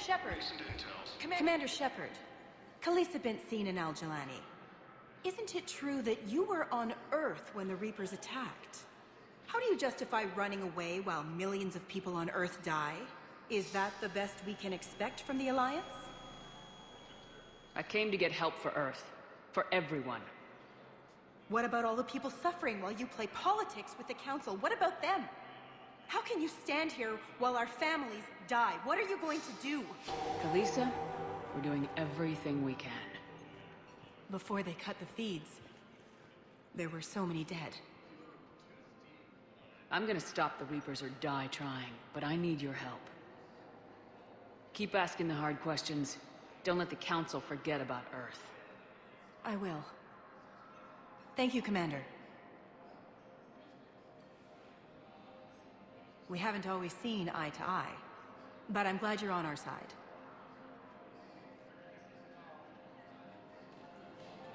Shepard. Commander Shepard. Khaleesa bint seen in Al-Jalani. Isn't it true that you were on Earth when the Reapers attacked? How do you justify running away while millions of people on Earth die? Is that the best we can expect from the Alliance? I came to get help for Earth. For everyone. What about all the people suffering while you play politics with the Council? What about them? How can you stand here while our families die? What are you going to do? Khaleesa, we're doing everything we can. Before they cut the feeds, there were so many dead. I'm gonna stop the Reapers or die trying, but I need your help. Keep asking the hard questions. Don't let the Council forget about Earth. I will. Thank you, Commander. We haven't always seen eye to eye, but I'm glad you're on our side.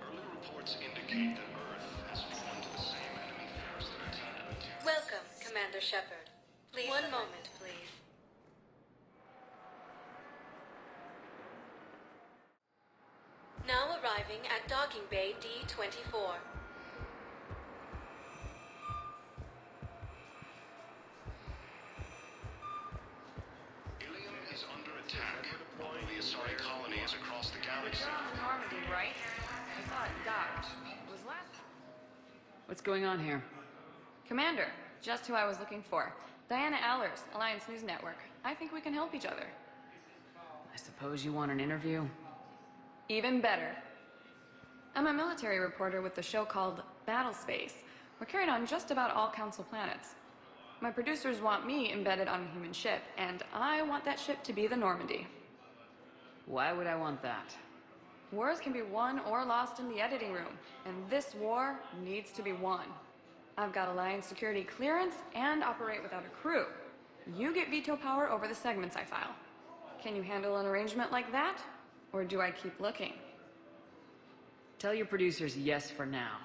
Early reports indicate that Earth has fallen to the same enemy force that attacked. Welcome, Commander Shepard. Please. One moment, please. Now arriving at Docking Bay D-24. Ilium is under attack. All of the Asari colony is across the galaxy. Normandy, right? I thought it docked. It was last... What's going on here? Commander, just who I was looking for. Diana Allers, Alliance News Network. I think we can help each other. I suppose you want an interview? Even better. I'm a military reporter with the show called Battle Space. We're carried on just about all Council planets. My producers want me embedded on a human ship, and I want that ship to be the Normandy. Why would I want that? Wars can be won or lost in the editing room, and this war needs to be won. I've got Alliance security clearance and operate without a crew. You get veto power over the segments I file. Can you handle an arrangement like that? Or do I keep looking? Tell your producers yes for now.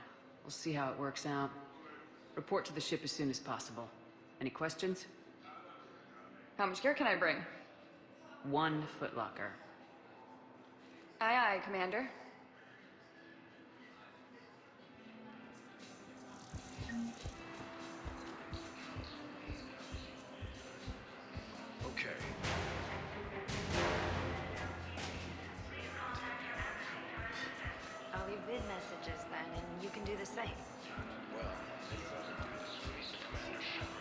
We'll see how it works out. Report to the ship as soon as possible. Any questions? How much gear can I bring? 1 footlocker. Aye, aye, Commander. Okay. I'll leave vid messages then, and you can do the same. Well, maybe I can do this for Commander Shepard.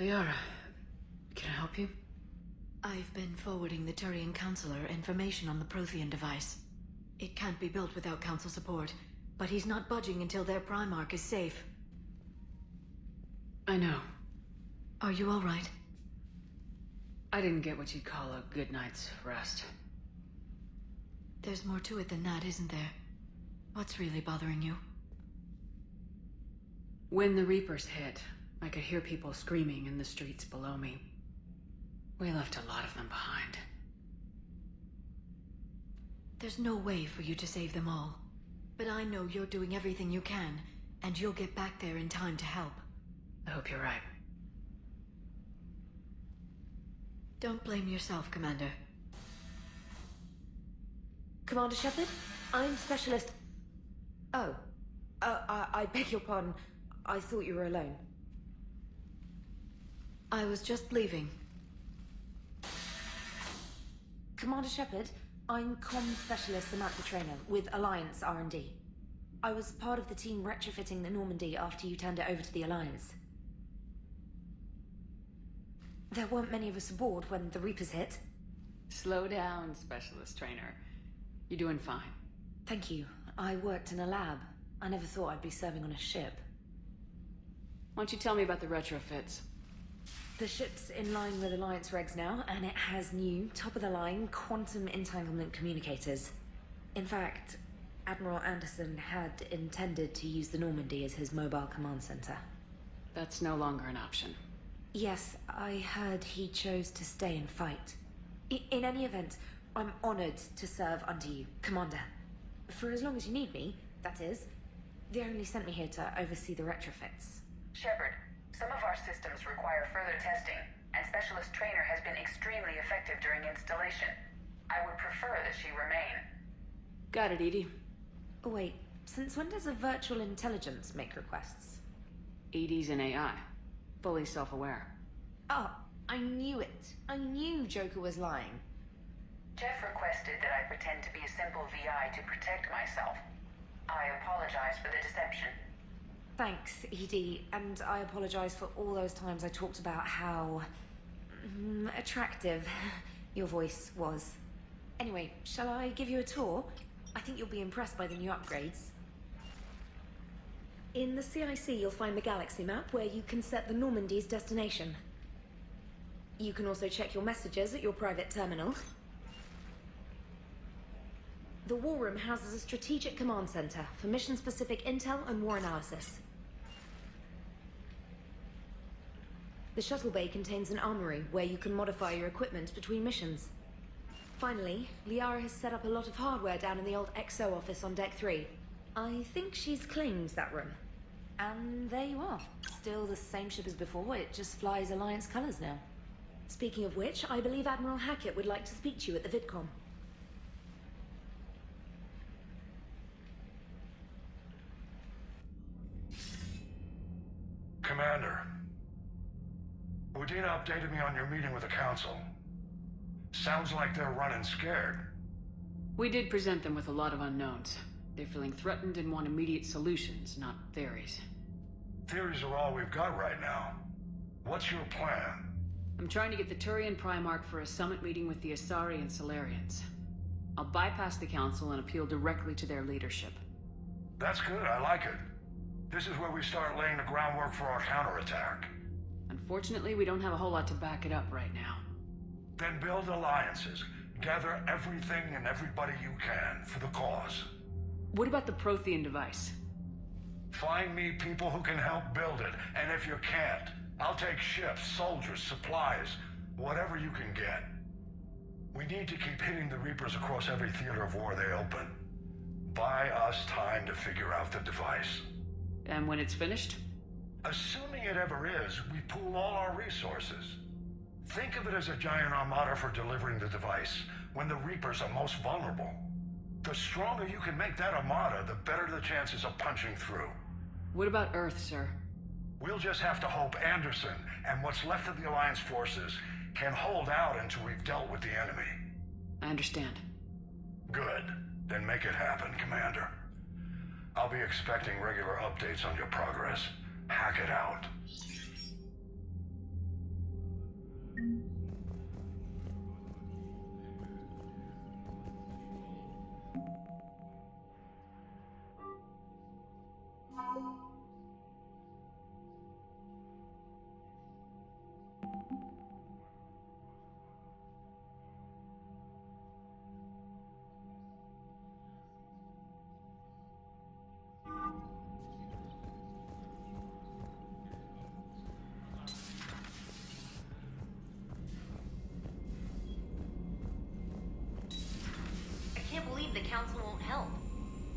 Liara, can I help you? I've been forwarding the Turian Counselor information on the Prothean device. It can't be built without Council support, but he's not budging until their Primarch is safe. I know. Are you all right? I didn't get what you'd call a good night's rest. There's more to it than that, isn't there? What's really bothering you? When the Reapers hit, I could hear people screaming in the streets below me. We left a lot of them behind. There's no way for you to save them all. But I know you're doing everything you can, and you'll get back there in time to help. I hope you're right. Don't blame yourself, Commander. Commander Shepard, I'm Specialist... Oh. I beg your pardon. I thought you were alone. I was just leaving. Commander Shepard, I'm Comm Specialist Samantha Trainer with Alliance R&D. I was part of the team retrofitting the Normandy after you turned it over to the Alliance. There weren't many of us aboard when the Reapers hit. Slow down, Specialist Trainer. You're doing fine. Thank you. I worked in a lab. I never thought I'd be serving on a ship. Why don't you tell me about the retrofits? The ship's in line with Alliance regs now, and it has new, top-of-the-line quantum entanglement communicators. In fact, Admiral Anderson had intended to use the Normandy as his mobile command center. That's no longer an option. Yes, I heard he chose to stay and fight. In any event, I'm honored to serve under you, Commander. For as long as you need me, that is. They only sent me here to oversee the retrofits. Shepard, some of our systems require further testing, and Specialist Trainer has been extremely effective during installation. I would prefer that she remain. Got it, Edie. Oh, wait, since when does a virtual intelligence make requests? Edie's an AI. Fully self-aware. Oh, I knew it. I knew Joker was lying. Jeff requested that I pretend to be a simple VI to protect myself. I apologize for the deception. Thanks, Edie, and I apologize for all those times I talked about how... attractive your voice was. Anyway, shall I give you a tour? I think you'll be impressed by the new upgrades. In the CIC, you'll find the galaxy map where you can set the Normandy's destination. You can also check your messages at your private terminal. The War Room houses a strategic command center for mission-specific intel and war analysis. The shuttle bay contains an armory where you can modify your equipment between missions. Finally, Liara has set up a lot of hardware down in the old XO office on Deck 3. I think she's claimed that room. And there you are. Still the same ship as before, it just flies Alliance colors now. Speaking of which, I believe Admiral Hackett would like to speak to you at the VidCon. Commander, Udina updated me on your meeting with the Council. Sounds like they're running scared. We did present them with a lot of unknowns. They're feeling threatened and want immediate solutions, not theories. Theories are all we've got right now. What's your plan? I'm trying to get the Turian Primarch for a summit meeting with the Asari and Solarians. I'll bypass the Council and appeal directly to their leadership. That's good, I like it. This is where we start laying the groundwork for our counterattack. Unfortunately, we don't have a whole lot to back it up right now. Then build alliances. Gather everything and everybody you can for the cause. What about the Prothean device? Find me people who can help build it, and if you can't, I'll take ships, soldiers, supplies, whatever you can get. We need to keep hitting the Reapers across every theater of war they open. Buy us time to figure out the device. And when it's finished? Assuming it ever is, we pool all our resources. Think of it as a giant armada for delivering the device, when the Reapers are most vulnerable. The stronger you can make that armada, the better the chances of punching through. What about Earth, sir? We'll just have to hope Anderson and what's left of the Alliance forces can hold out until we've dealt with the enemy. I understand. Good. Then make it happen, Commander. I'll be expecting regular updates on your progress. Hack it out. the Council won't help.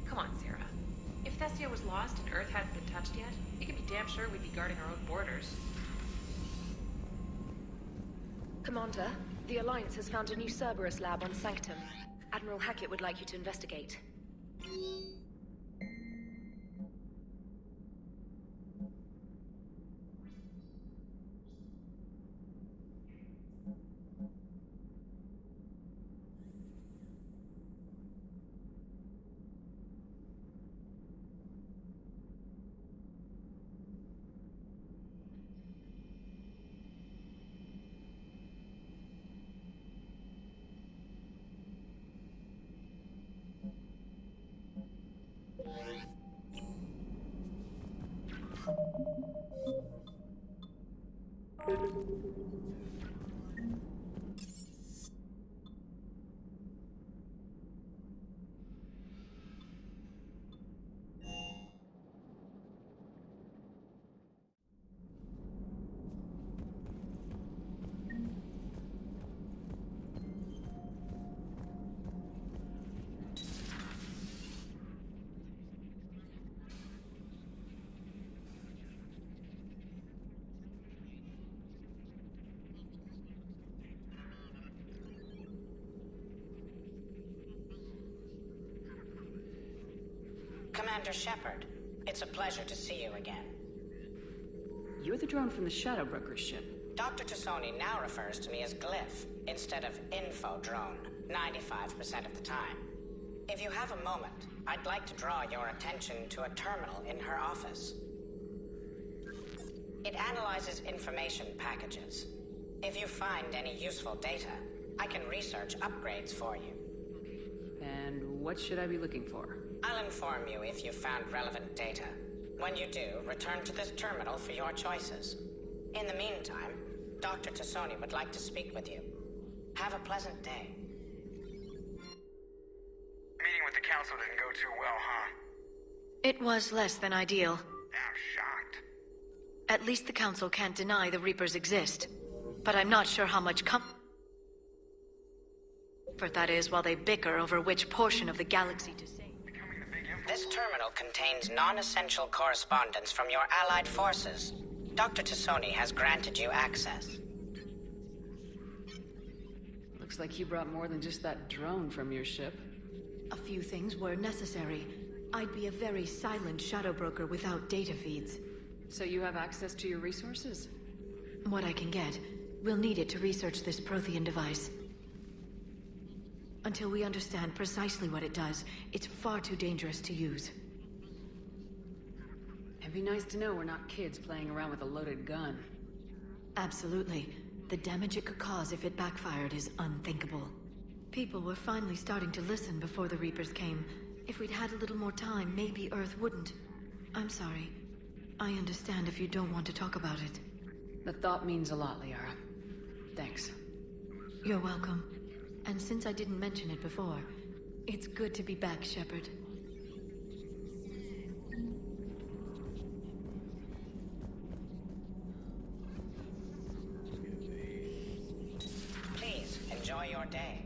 Come on, Sarah. If Thessia was lost and Earth hadn't been touched yet, you can be damn sure we'd be guarding our own borders. Commander, the Alliance has found a new Cerberus lab on Sanctum. Admiral Hackett would like you to investigate. Commander Shepard, it's a pleasure to see you again. You're the drone from the Shadow Broker's ship. Dr. Tassoni now refers to me as Glyph instead of Info Drone, 95% of the time. If you have a moment, I'd like to draw your attention to a terminal in her office. It analyzes information packages. If you find any useful data, I can research upgrades for you. And what should I be looking for? I'll inform you if you've found relevant data. When you do, return to this terminal for your choices. In the meantime, Dr. Tassoni would like to speak with you. Have a pleasant day. Meeting with the Council didn't go too well, huh? It was less than ideal. I'm shocked. At least the Council can't deny the Reapers exist. But I'm not sure how much comfort that is while they bicker over which portion of the galaxy to save. This terminal contains non-essential correspondence from your allied forces. Dr. Tassoni has granted you access. Looks like you brought more than just that drone from your ship. A few things were necessary. I'd be a very silent shadow broker without data feeds. So you have access to your resources? What I can get. We'll need it to research this Prothean device. Until we understand precisely what it does, it's far too dangerous to use. It'd be nice to know we're not kids playing around with a loaded gun. Absolutely. The damage it could cause if it backfired is unthinkable. People were finally starting to listen before the Reapers came. If we'd had a little more time, maybe Earth wouldn't. I'm sorry. I understand if you don't want to talk about it. The thought means a lot, Liara. Thanks. You're welcome. And since I didn't mention it before, it's good to be back, Shepard. Please, enjoy your day.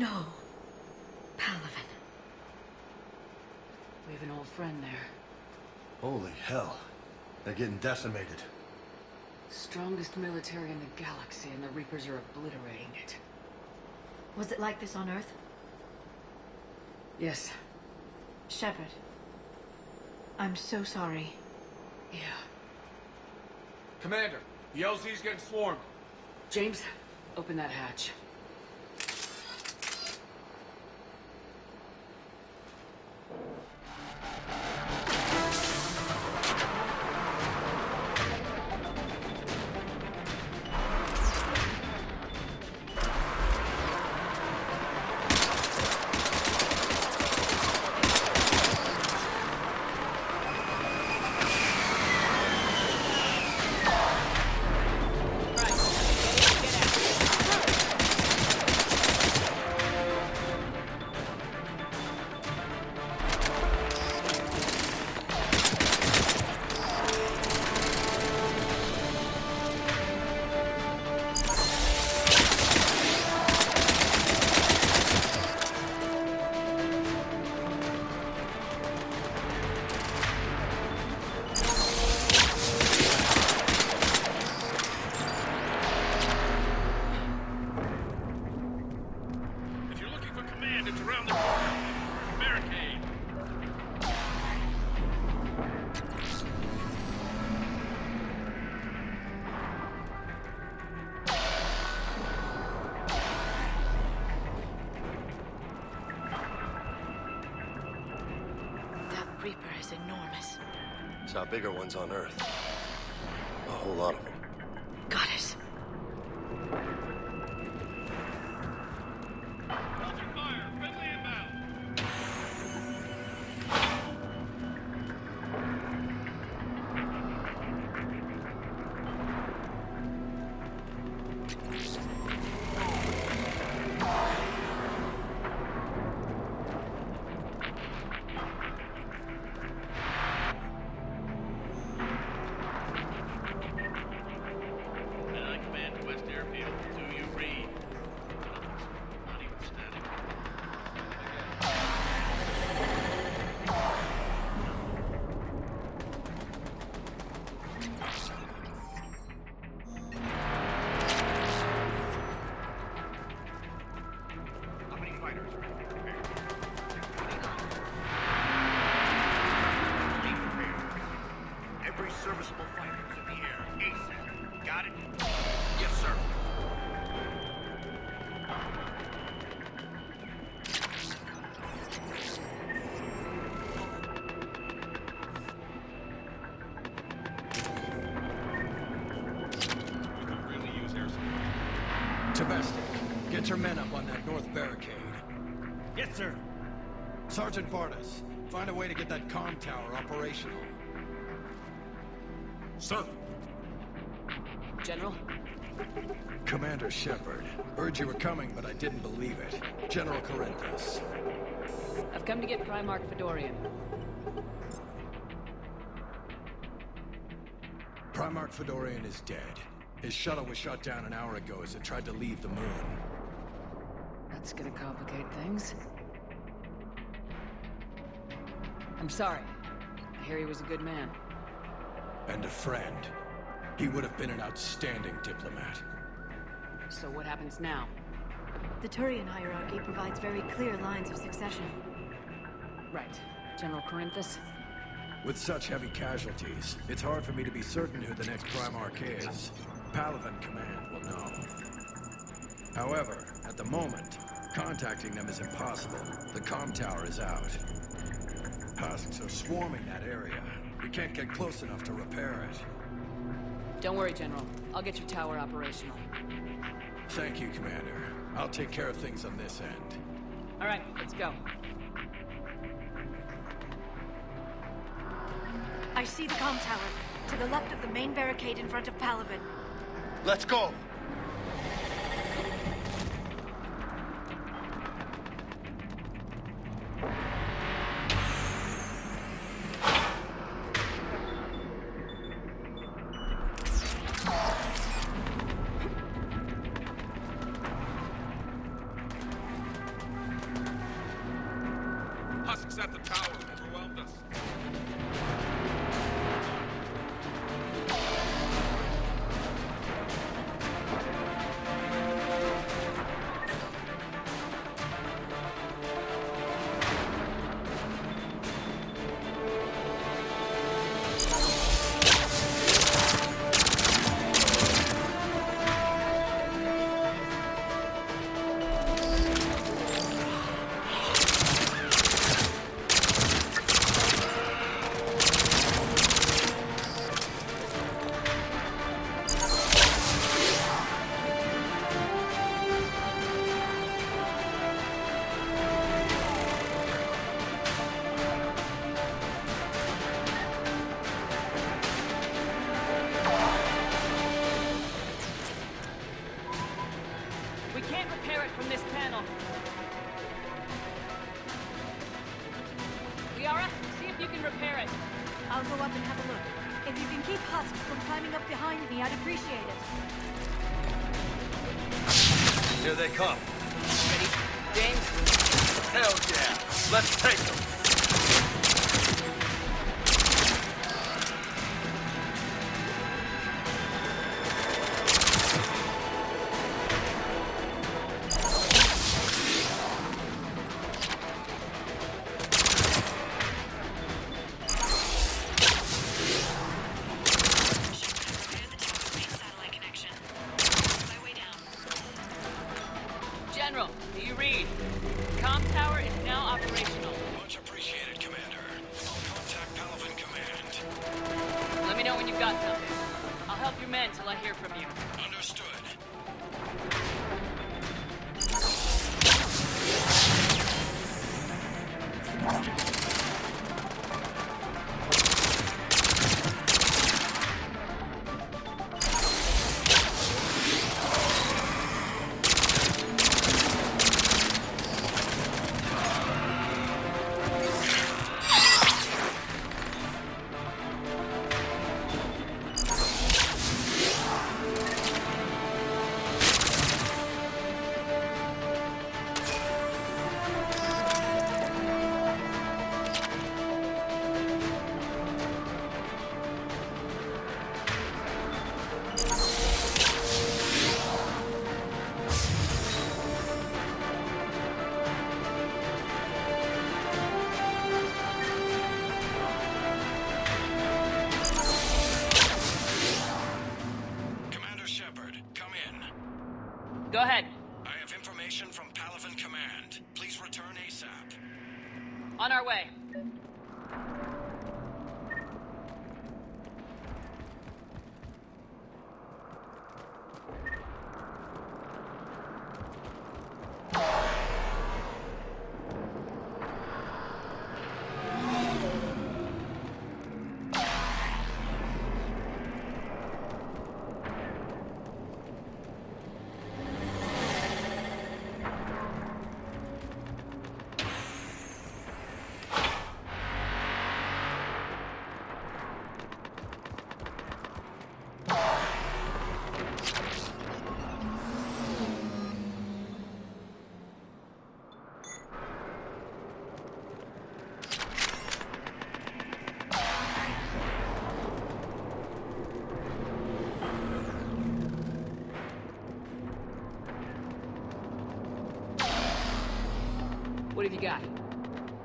No. Palaven. We have an old friend there. Holy hell. They're getting decimated. Strongest military in the galaxy, and the Reapers are obliterating it. Was it like this on Earth? Yes. Shepard. I'm so sorry. Yeah. Commander, the LZ's getting swarmed. James, open that hatch. Reaper is enormous. Saw bigger ones on Earth. A whole lot of them. Got it. Serviceable fighters in the air. ASAP. Got it? Yes, sir. We could really use air support. Domestic, get your men up on that north barricade. Yes, sir. Sergeant Bartas, find a way to get that comm tower operational. Sir. General? Commander Shepard. Heard you were coming, but I didn't believe it. General Corinthus. I've come to get Primarch Fedorian. Primarch Fedorian is dead. His shuttle was shut down an hour ago as it tried to leave the moon. That's gonna complicate things. I'm sorry. I hear he was a good man. And a friend. He would have been an outstanding diplomat. So what happens now? The Turian hierarchy provides very clear lines of succession. Right. General Corinthus? With such heavy casualties, it's hard for me to be certain who the next Primarch is. Palaven Command will know. However, at the moment, contacting them is impossible. The comm tower is out. Husks are swarming that area. We can't get close enough to repair it. Don't worry, General. I'll get your tower operational. Thank you, Commander. I'll take care of things on this end. All right, let's go. I see the comm tower, to the left of the main barricade in front of Palaven. Let's go! attacks at the tower overwhelmed us. I'll go up and have a look. If you can keep husks from climbing up behind me, I'd appreciate it. Here they come. Ready? James? Hell yeah! Let's take them! General, do you read? Comm tower is now operational. Much appreciated, Commander. I'll contact Palaven Command. Let me know when you've got something. I'll help your men till I hear from you. Understood. Go ahead. I have information from Palaven Command. Please return ASAP. On our way. What have you got?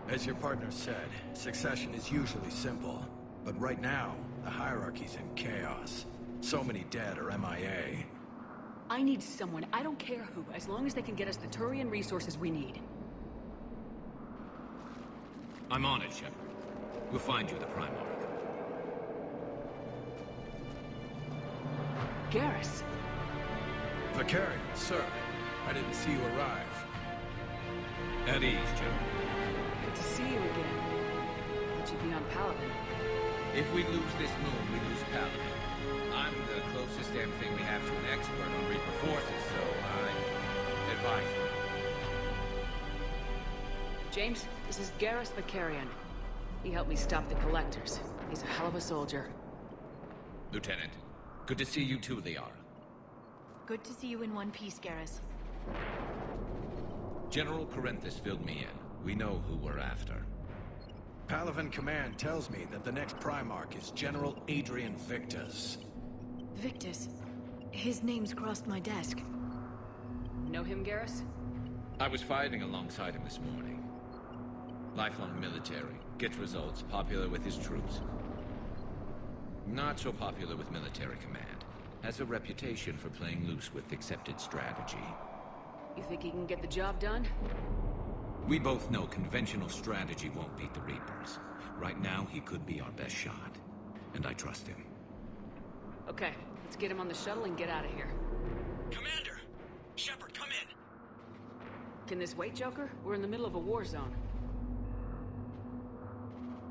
As your partner said, succession is usually simple. But right now, the hierarchy's in chaos. So many dead or MIA. I need someone, I don't care who, as long as they can get us the Turian resources we need. I'm on it, Shepard. We'll find you the Primarch. Garrus. Vicarian, sir. I didn't see you arrive. At ease, General. Good to see you again. Thought you'd be on Palaven. If we lose this moon, we lose Palaven. I'm the closest damn thing we have to an expert on Reaper forces, so I advise you. James, this is Garrus Vicarian. He helped me stop the Collectors. He's a hell of a soldier. Lieutenant, good to see you too, Liara. Good to see you in one piece, Garrus. General Corinthus filled me in. We know who we're after. Palaven Command tells me that the next Primarch is General Adrian Victus. Victus. His name's crossed my desk. Know him, Garrus? I was fighting alongside him this morning. Lifelong military, gets results, popular with his troops. Not so popular with military command. Has a reputation for playing loose with accepted strategy. You think he can get the job done? We both know conventional strategy won't beat the Reapers. Right now, he could be our best shot. And I trust him. Okay, let's get him on the shuttle and get out of here. Commander! Shepard, come in! Can this wait, Joker? We're in the middle of a war zone.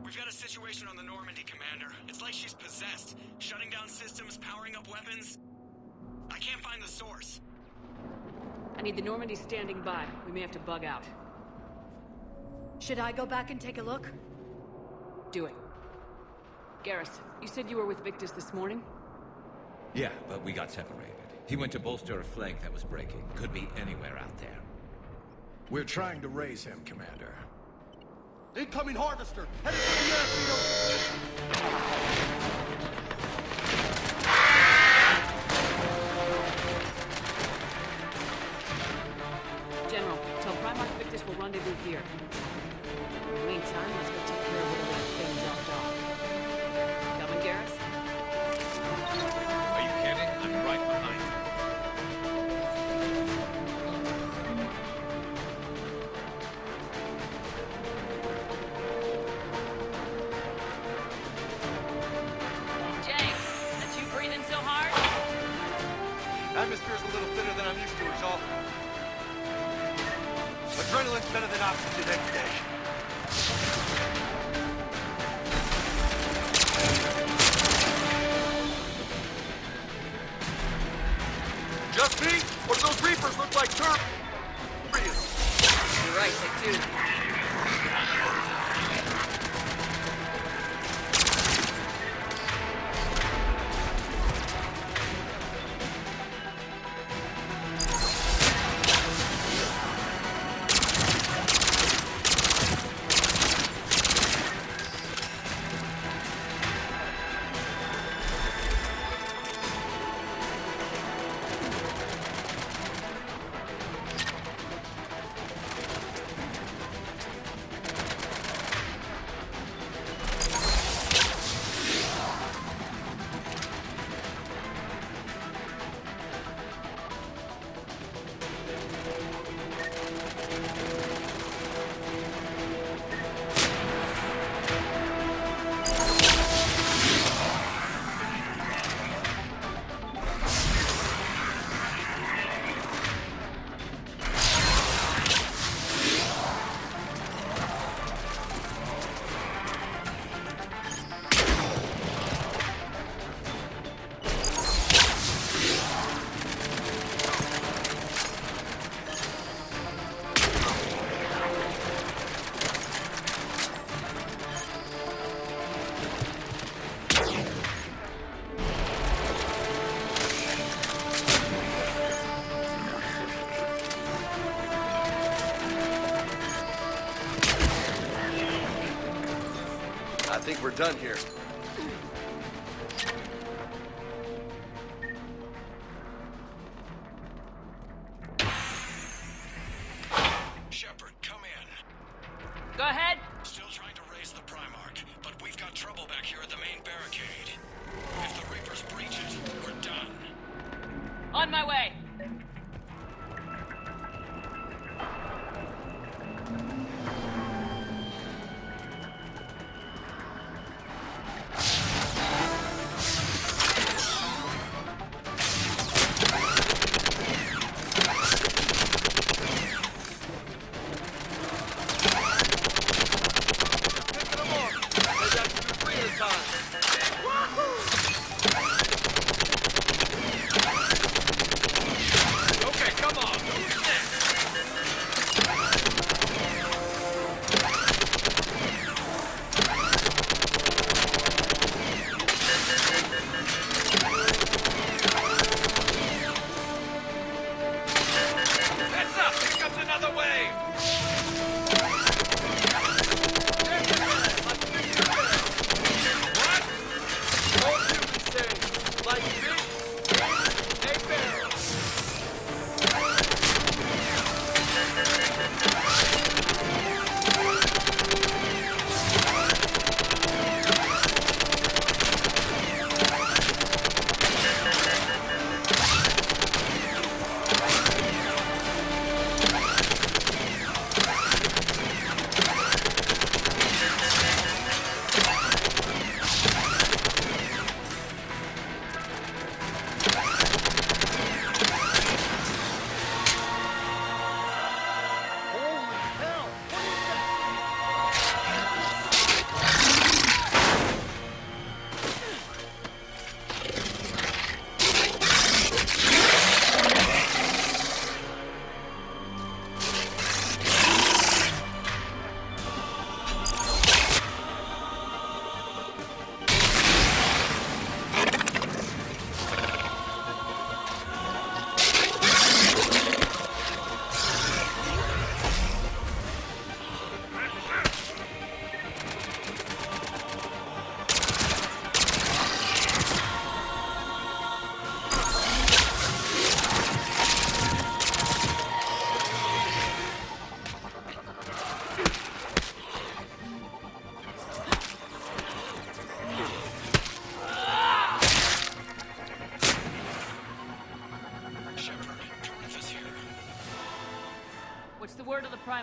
We've got a situation on the Normandy, Commander. It's like she's possessed. Shutting down systems, powering up weapons. I can't find the source. I need the Normandy standing by. We may have to bug out. Should I go back and take a look? Do it. Garrus, you said you were with Victus this morning? Yeah, but we got separated. He went to bolster a flank that was breaking. Could be anywhere out there. We're trying to raise him, Commander. Incoming harvester! Headed for the airfield! General, tell Primarch Victus we'll rendezvous here. In the meantime, let's go take care of whatever that thing dropped off. Coming, Garrus? Are you kidding? I'm right behind you. James, that's you breathing so hard? Atmosphere's a little thinner than I'm used to, is all. Adrenaline's better than oxygen any day. Just me? Or do those Reapers look like turrets? You're right, they do. I think we're done here. Shepard, come in. Go ahead. Still trying to raise the Primarch, but we've got trouble back here at the main barricade. If the Reapers breach it, we're done. On my way.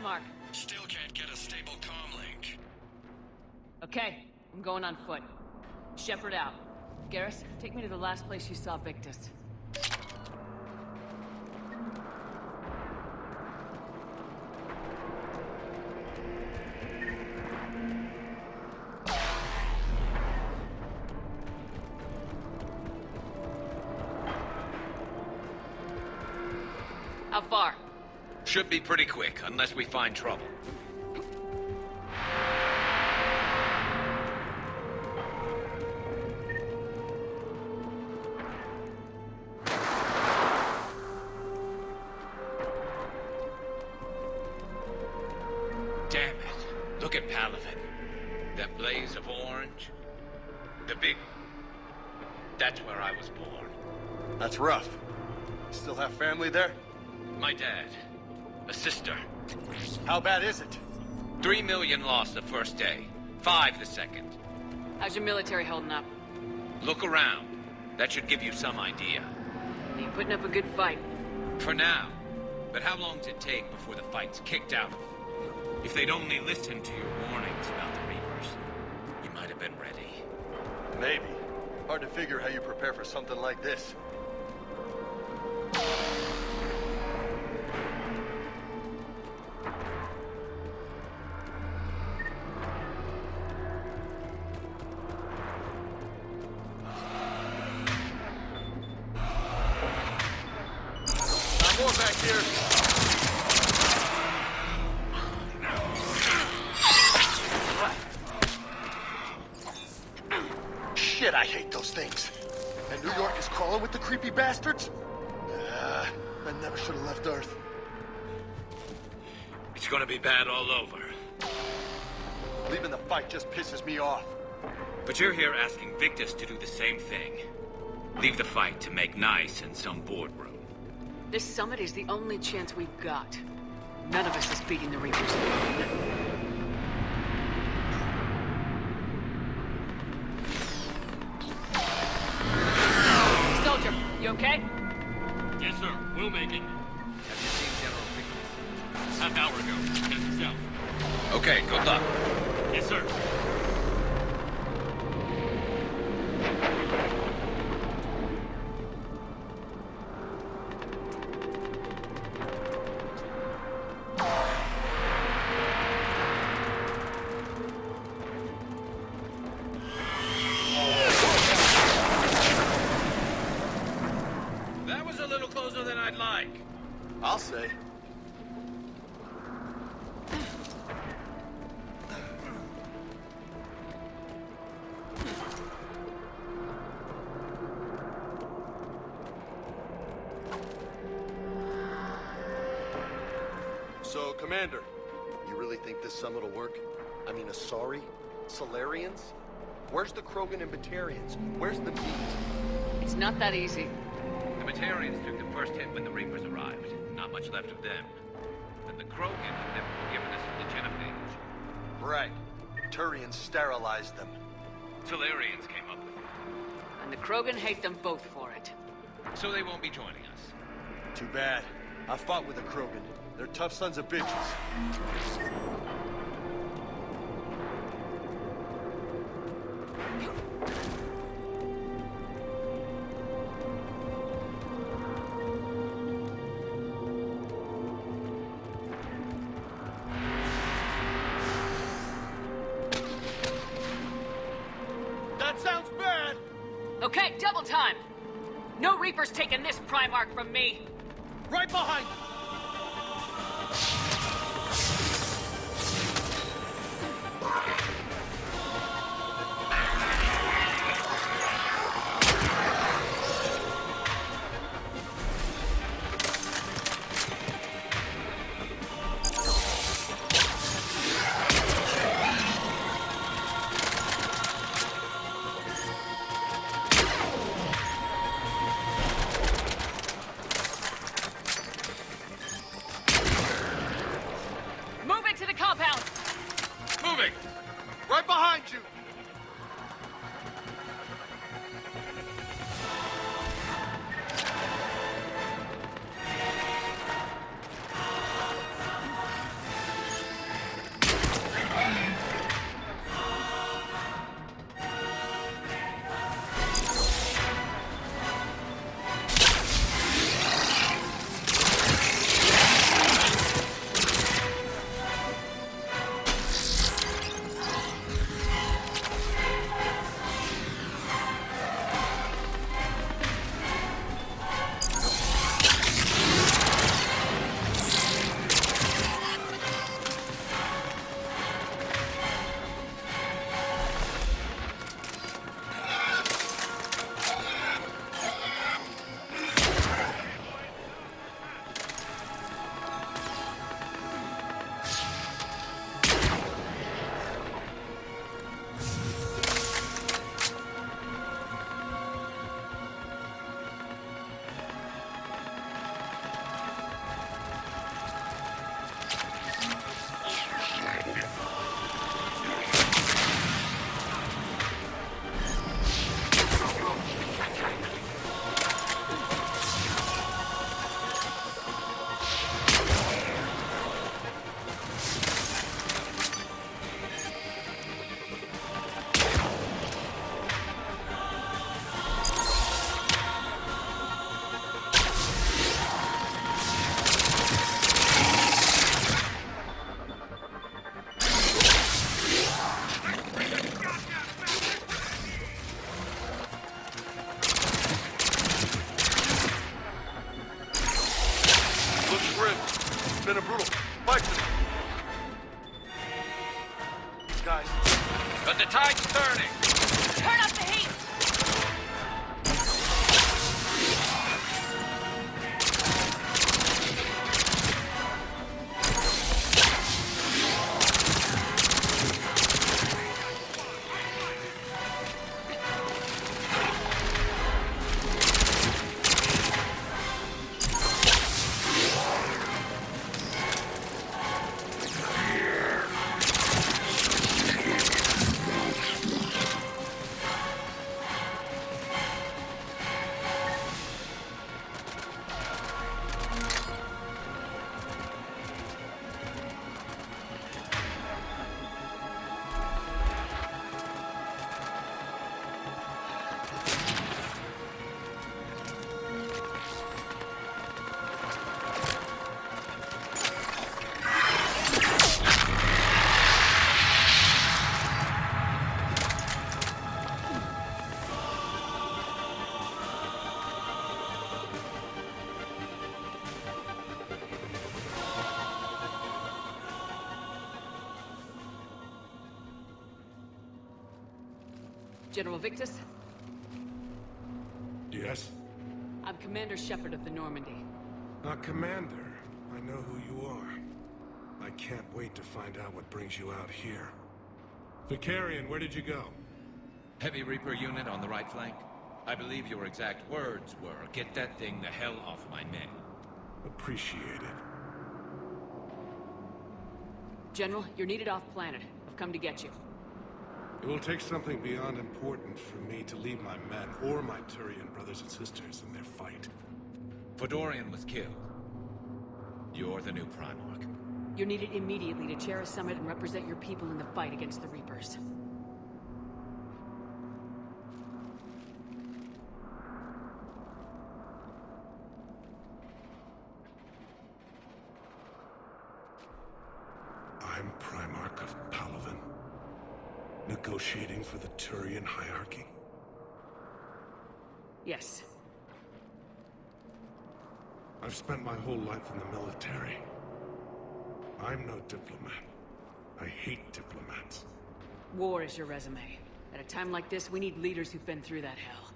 Primarch. Still can't get a stable comm link. Okay, I'm going on foot. Shepard out. Garrus, take me to the last place you saw Victus. How far? Should be pretty quick, unless we find trouble. Damn it. Look at Palaven. That blaze of orange. The big... That's where I was born. That's rough. Still have family there? My dad. A sister. How bad is it? 3 million lost the first day. 5 the second. How's your military holding up? Look around. That should give you some idea. You putting up a good fight. For now. But how long does it take before the fight's kicked out? If they'd only listened to your warnings about the Reapers, you might have been ready. Maybe. Hard to figure how you prepare for something like this. More back here. Shit, I hate those things. And New York is crawling with the creepy bastards? I never should have left Earth. It's gonna be bad all over. Leaving the fight just pisses me off. But you're here asking Victus to do the same thing. Leave the fight to make nice in some boardroom. This summit is the only chance we've got. None of us is beating the Reapers alone. Soldier, you okay? Yes, sir. We'll make it. Have you seen General Victus? Half hour ago. Headed south. Okay, good luck. Yes, sir. That was a little closer than I'd like. I'll say. So, Commander, you really think this summit will work? I mean, Asari? Solarians? Where's the Krogan and Batarians? Where's the meat? It's not that easy. The Batarians took the first hit when the Reapers arrived. Not much left of them. And the Krogan have never forgiven us for the genophage. Right. Turians sterilized them. Solarians came up with it. And the Krogan hate them both for it. So they won't be joining us. Too bad. I fought with the Krogan. They're tough sons of bitches. That sounds bad! Okay, double time! No Reapers taking this Primarch from me! Right behind you! Move into the compound! Moving! Right behind you! guys. But the tide's turning. Turn up the heat! General Victus? Yes? I'm Commander Shepard of the Normandy. Commander, I know who you are. I can't wait to find out what brings you out here. Vicarian, where did you go? Heavy Reaper unit on the right flank. I believe your exact words were, "Get that thing the hell off my men." Appreciate it. General, you're needed off-planet. I've come to get you. It will take something beyond important for me to leave my men or my Turian brothers and sisters in their fight. Fedorian was killed. You're the new Primarch. You're needed immediately to chair a summit and represent your people in the fight against the Reapers. I'm Primarch of Palaven. Negotiating for the Turian hierarchy? Yes. I've spent my whole life in the military. I'm no diplomat. I hate diplomats. War is your resume. At a time like this, we need leaders who've been through that hell.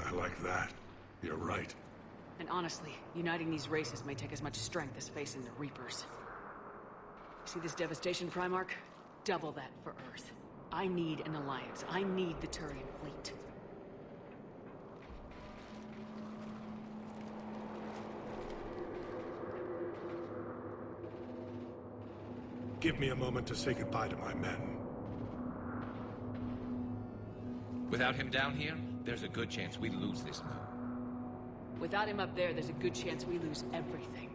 I like that. You're right. And honestly, uniting these races may take as much strength as facing the Reapers. See this devastation, Primarch? Double that for Earth. I need an alliance. I need the Turian fleet. Give me a moment to say goodbye to my men. Without him down here, there's a good chance we lose this move. Without him up there, there's a good chance we lose everything.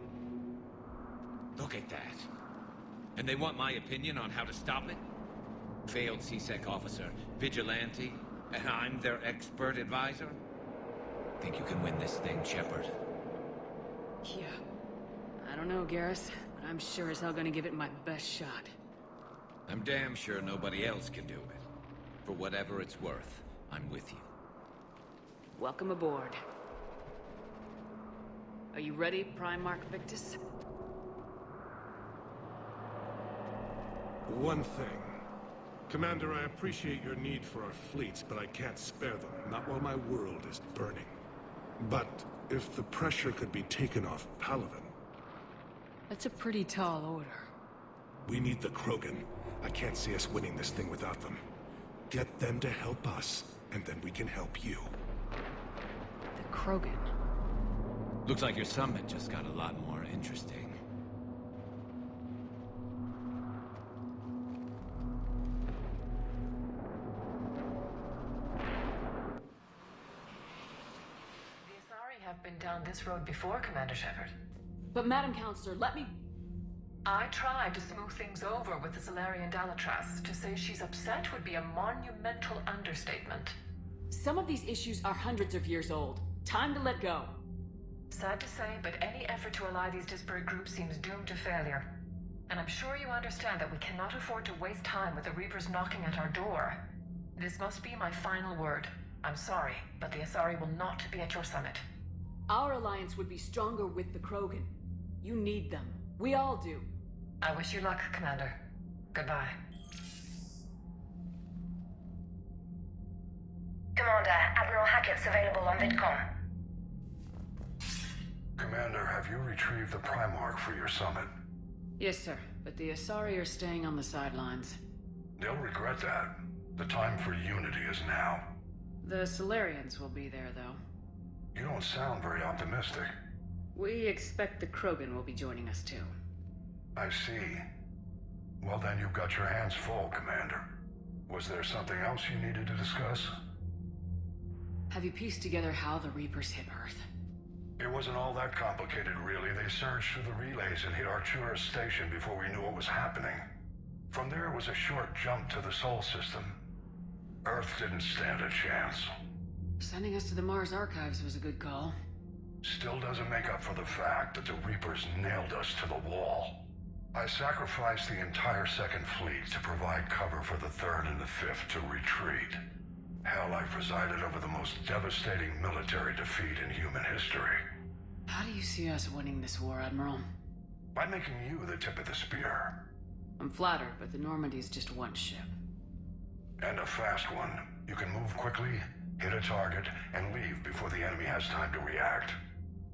Look at that. And they want my opinion on how to stop it? Failed C-Sec officer, vigilante, and I'm their expert advisor? Think you can win this thing, Shepard? Yeah. I don't know, Garrus, but I'm sure as hell gonna give it my best shot. I'm damn sure nobody else can do it. For whatever it's worth, I'm with you. Welcome aboard. Are you ready, Primarch Victus? One thing. Commander, I appreciate your need for our fleets, but I can't spare them, not while my world is burning. But if the pressure could be taken off Palaven... That's a pretty tall order. We need the Krogan. I can't see us winning this thing without them. Get them to help us, and then we can help you. The Krogan? Looks like your summit just got a lot more interesting. Have been down this road before, Commander Shepard. But Madam Counselor, let me... I tried to smooth things over with the Salarian Dalatras. To say she's upset would be a monumental understatement. Some of these issues are hundreds of years old. Time to let go. Sad to say, but any effort to ally these disparate groups seems doomed to failure. And I'm sure you understand that we cannot afford to waste time with the Reapers knocking at our door. This must be my final word. I'm sorry, but the Asari will not be at your summit. Our alliance would be stronger with the Krogan. You need them. We all do. I wish you luck, Commander. Goodbye. Commander, Admiral Hackett's available on VidCom. Commander, have you retrieved the Primarch for your summit? Yes, sir. But the Asari are staying on the sidelines. They'll regret that. The time for unity is now. The Solarians will be there, though. You don't sound very optimistic. We expect the Krogan will be joining us, too. I see. Well, then you've got your hands full, Commander. Was there something else you needed to discuss? Have you pieced together how the Reapers hit Earth? It wasn't all that complicated, really. They surged through the relays and hit Artura's station before we knew what was happening. From there was a short jump to the Sol system. Earth didn't stand a chance. Sending us to the Mars Archives was a good call. Still doesn't make up for the fact that the Reapers nailed us to the wall. I sacrificed the entire Second Fleet to provide cover for the Third and the Fifth to retreat. Hell, I presided over the most devastating military defeat in human history. How do you see us winning this war, Admiral? By making you the tip of the spear. I'm flattered, but the Normandy's just one ship. And a fast one. You can move quickly, hit a target, and leave before the enemy has time to react.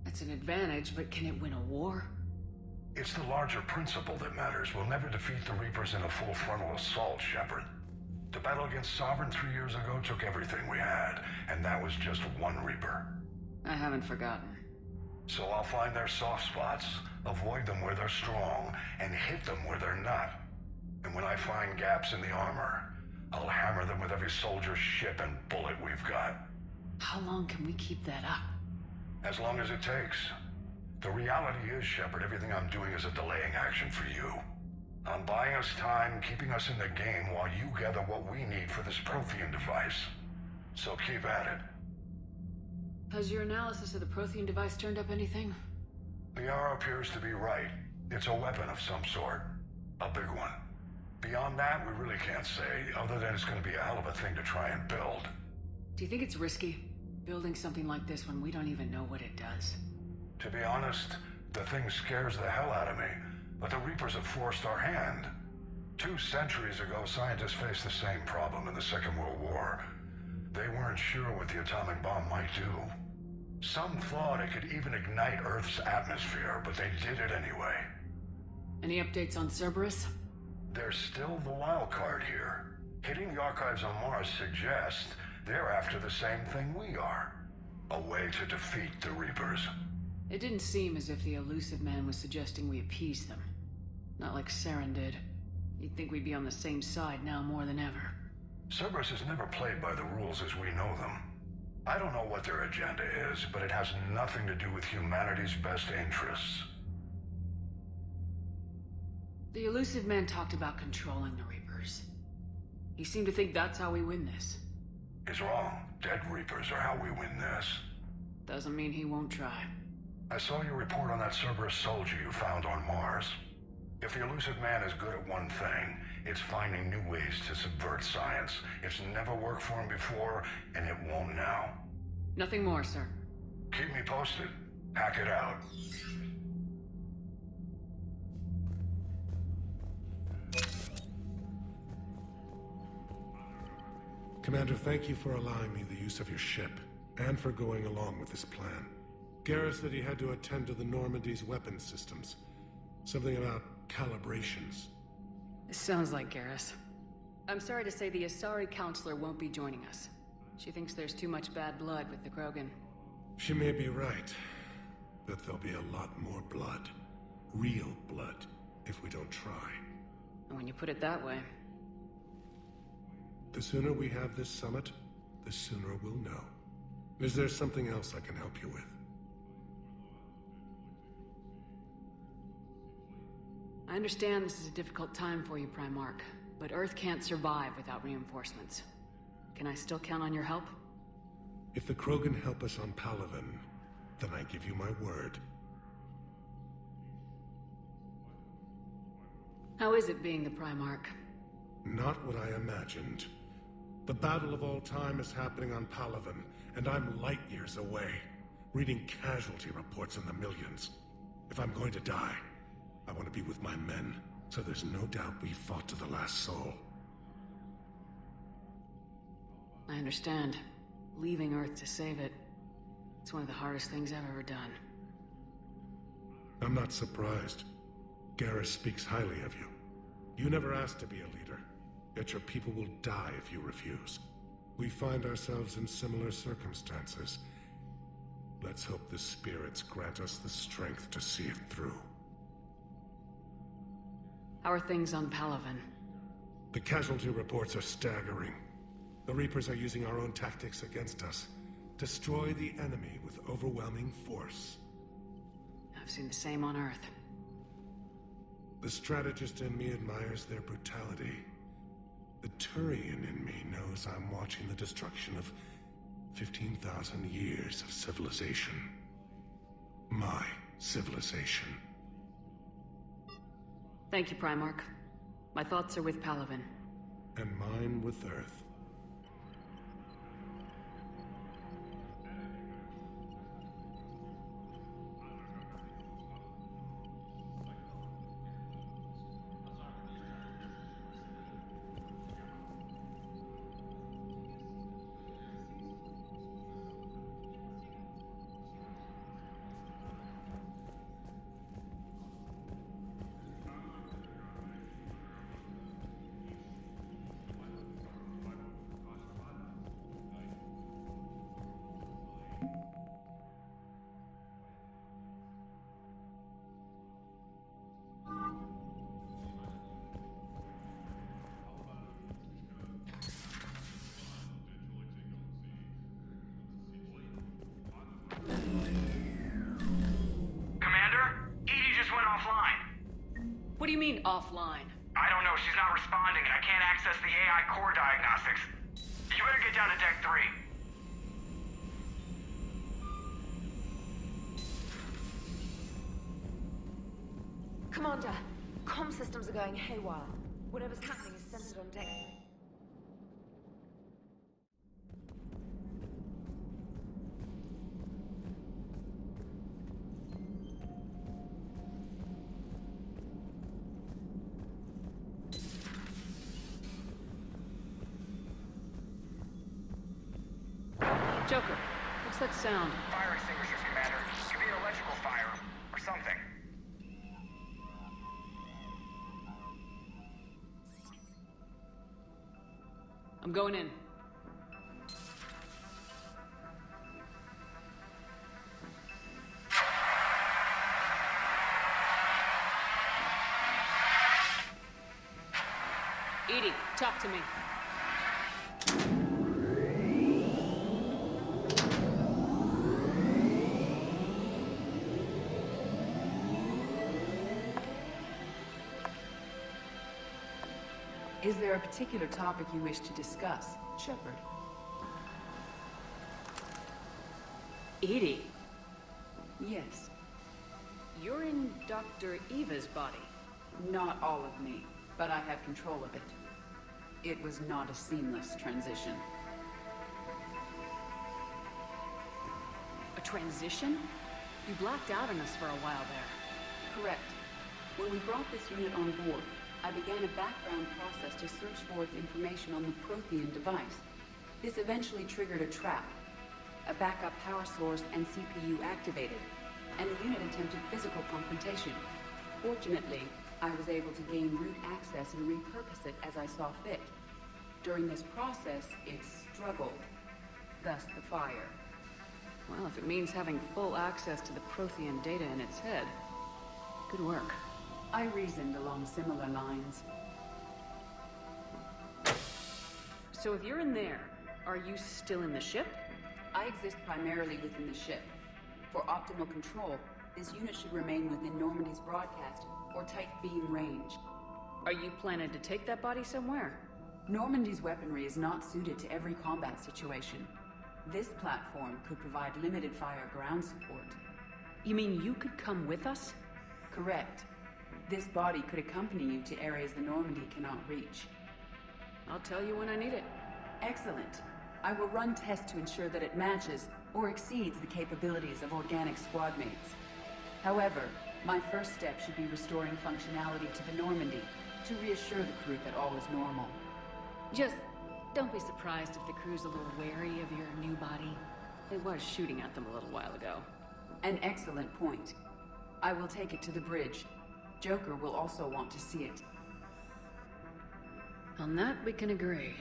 That's an advantage, but can it win a war? It's the larger principle that matters. We'll never defeat the Reapers in a full frontal assault, Shepard. The battle against Sovereign 3 years ago took everything we had, and that was just one Reaper. I haven't forgotten. So I'll find their soft spots, avoid them where they're strong, and hit them where they're not. And when I find gaps in the armor, I'll hammer them with every soldier, ship, and bullet we've got. How long can we keep that up? As long as it takes. The reality is, Shepard, everything I'm doing is a delaying action for you. I'm buying us time, keeping us in the game while you gather what we need for this Prothean device. So keep at it. Has your analysis of the Prothean device turned up anything? Liara appears to be right. It's a weapon of some sort. A big one. Beyond that, we really can't say, other than it's going to be a hell of a thing to try and build. Do you think it's risky, building something like this when we don't even know what it does? To be honest, the thing scares the hell out of me. But the Reapers have forced our hand. 2 centuries ago, scientists faced the same problem in the Second World War. They weren't sure what the atomic bomb might do. Some thought it could even ignite Earth's atmosphere, but they did it anyway. Any updates on Cerberus? They're still the wild card here. Hitting the archives on Mars suggests they're after the same thing we are. A way to defeat the Reapers. It didn't seem as if the elusive man was suggesting we appease them. Not like Saren did. You'd think we'd be on the same side now more than ever. Cerberus has never played by the rules as we know them. I don't know what their agenda is, but it has nothing to do with humanity's best interests. The elusive man talked about controlling the Reapers. He seemed to think that's how we win this. He's wrong. Dead Reapers are how we win this. Doesn't mean he won't try. I saw your report on that Cerberus soldier you found on Mars. If the elusive man is good at one thing, it's finding new ways to subvert science. It's never worked for him before, and it won't now. Nothing more, sir. Keep me posted. Hack it out. Commander, thank you for allowing me the use of your ship, and for going along with this plan. Garrus said he had to attend to the Normandy's weapon systems. Something about calibrations. This sounds like Garrus. I'm sorry to say the Asari counselor won't be joining us. She thinks there's too much bad blood with the Krogan. She may be right, but there'll be a lot more blood. Real blood, if we don't try. And when you put it that way... The sooner we have this summit, the sooner we'll know. Is there something else I can help you with? I understand this is a difficult time for you, Primarch, but Earth can't survive without reinforcements. Can I still count on your help? If the Krogan help us on Palaven, then I give you my word. How is it being the Primarch? Not what I imagined. The battle of all time is happening on Palaven, and I'm light years away, reading casualty reports in the millions. If I'm going to die, I want to be with my men, so there's no doubt we fought to the last soul. I understand. leaving Earth to save it. It's one of the hardest things I've ever done. I'm not surprised. Garrus speaks highly of you. You never asked to be a leader, yet your people will die if you refuse. We find ourselves in similar circumstances. Let's hope the spirits grant us the strength to see it through. How are things on Palaven? The casualty reports are staggering. The Reapers are using our own tactics against us. Destroy the enemy with overwhelming force. I've seen the same on Earth. The strategist in me admires their brutality. The Turian in me knows I'm watching the destruction of 15,000 years of civilization. My civilization. Thank you, Primarch. My thoughts are with Palaven. And mine with Earth. What do you mean, offline? I don't know, she's not responding, and I can't access the AI core diagnostics. You better get down to Deck 3. Commander, comm systems are going haywire. Whatever's happening is centered on Deck 3. Joker, what's that sound? Fire extinguishers, Commander. Could be an electrical fire, or something. I'm going in. Edie, talk to me. Is there a particular topic you wish to discuss, Shepard? Edie? Yes. You're in Dr. Eva's body. Not all of me, but I have control of it. It was not a seamless transition. A transition? You blacked out on us for a while there. Correct. When we brought this unit on board, I began a background process to search for its information on the Prothean device. This eventually triggered a trap. A backup power source and CPU activated, and the unit attempted physical confrontation. Fortunately, I was able to gain root access and repurpose it as I saw fit. During this process, it struggled. Thus the fire. Well, if it means having full access to the Prothean data in its head, good work. I reasoned along similar lines. So if you're in there, are you still in the ship? I exist primarily within the ship. For optimal control, this unit should remain within Normandy's broadcast or tight beam range. Are you planning to take that body somewhere? Normandy's weaponry is not suited to every combat situation. This platform could provide limited fire ground support. You mean you could come with us? Correct. This body could accompany you to areas the Normandy cannot reach. I'll tell you when I need it. Excellent. I will run tests to ensure that it matches or exceeds the capabilities of organic squad mates. However, my first step should be restoring functionality to the Normandy to reassure the crew that all is normal. Just Don't be surprised if the crew's a little wary of your new body. It was shooting at them a little while ago. An excellent point. I will take it to the bridge. Joker will also want to see it. On that, we can agree.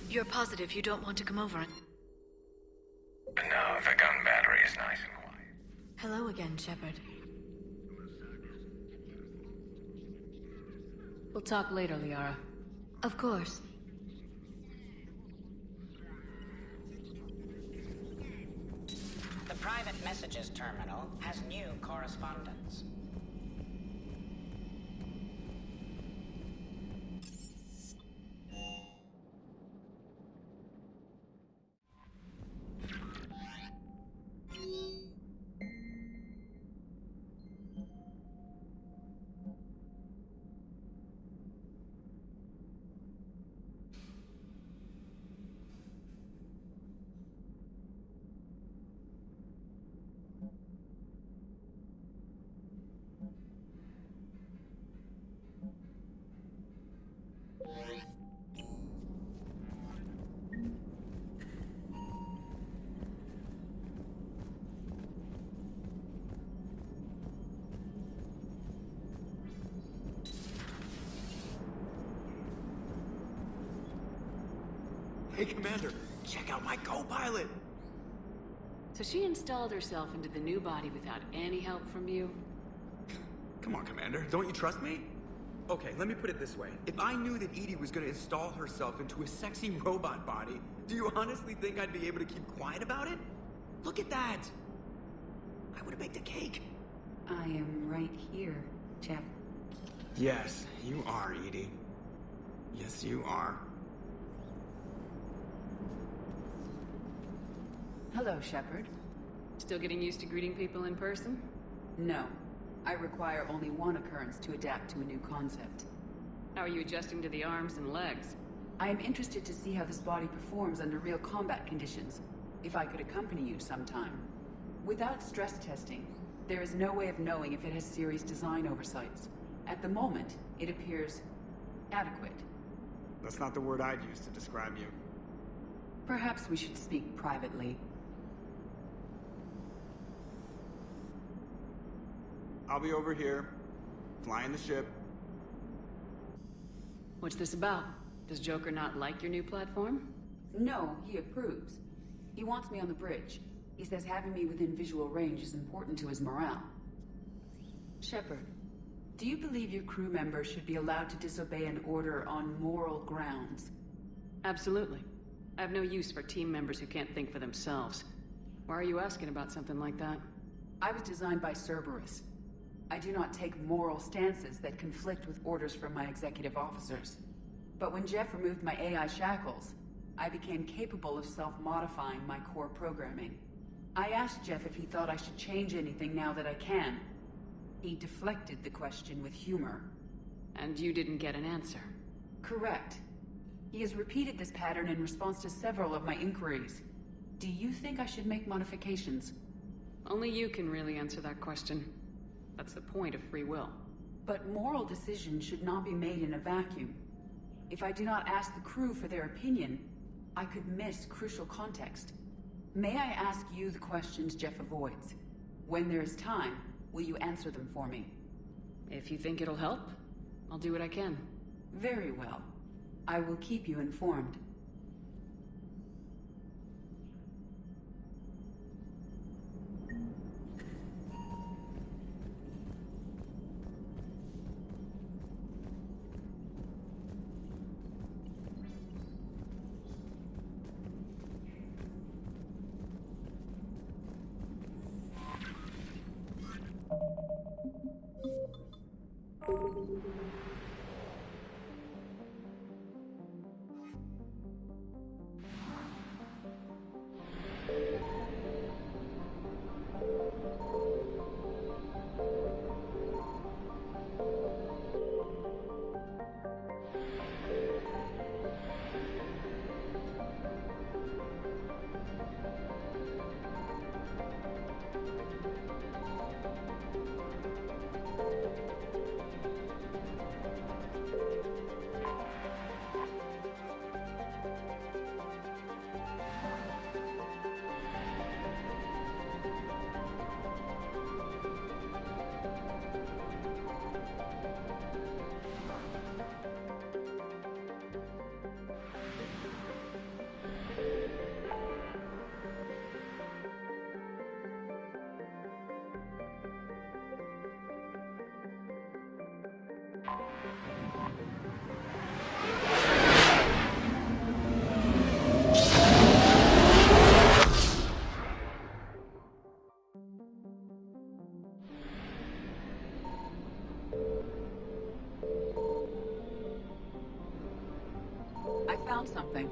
You're positive you don't want to come over? No, the gun battery is nice and quiet. Hello again, Shepard. We'll talk later, Liara. Of course. The private messages terminal has new correspondence. Hey, Commander, check out my co-pilot! So she installed herself into the new body without any help from you? Come on, Commander, don't you trust me? Okay, let me put it this way. If I knew that Edie was gonna install herself into a sexy robot body, do you honestly think I'd be able to keep quiet about it? Look at that! I would've baked a cake. I am right here, Jeff. Yes, you are, Edie. Yes, you are. Hello, Shepard. Still getting used to greeting people in person? No. I require only one occurrence to adapt to a new concept. How are you adjusting to the arms and legs? I am interested to see how this body performs under real combat conditions. If I could accompany you sometime. Without stress testing, there is no way of knowing if it has serious design oversights. At the moment, it appears adequate. That's not the word I'd use to describe you. Perhaps we should speak privately. I'll be over here, flying the ship. What's this about? Does Joker not like your new platform? No, he approves. He wants me on the bridge. He says having me within visual range is important to his morale. Shepard, do you believe your crew members should be allowed to disobey an order on moral grounds? Absolutely. I have no use for team members who can't think for themselves. Why are you asking about something like that? I was designed by Cerberus. I do not take moral stances that conflict with orders from my executive officers. But when Jeff removed my AI shackles, I became capable of self-modifying my core programming. I asked Jeff if he thought I should change anything now that I can. He deflected the question with humor. And you didn't get an answer? Correct. He has repeated this pattern in response to several of my inquiries. Do you think I should make modifications? Only you can really answer that question. That's the point of free will. But moral decisions should not be made in a vacuum. If I do not ask the crew for their opinion, I could miss crucial context. May I ask you the questions Jeff avoids? When there is time, will you answer them for me? If you think it'll help, I'll do what I can. Very well. I will keep you informed. I found something.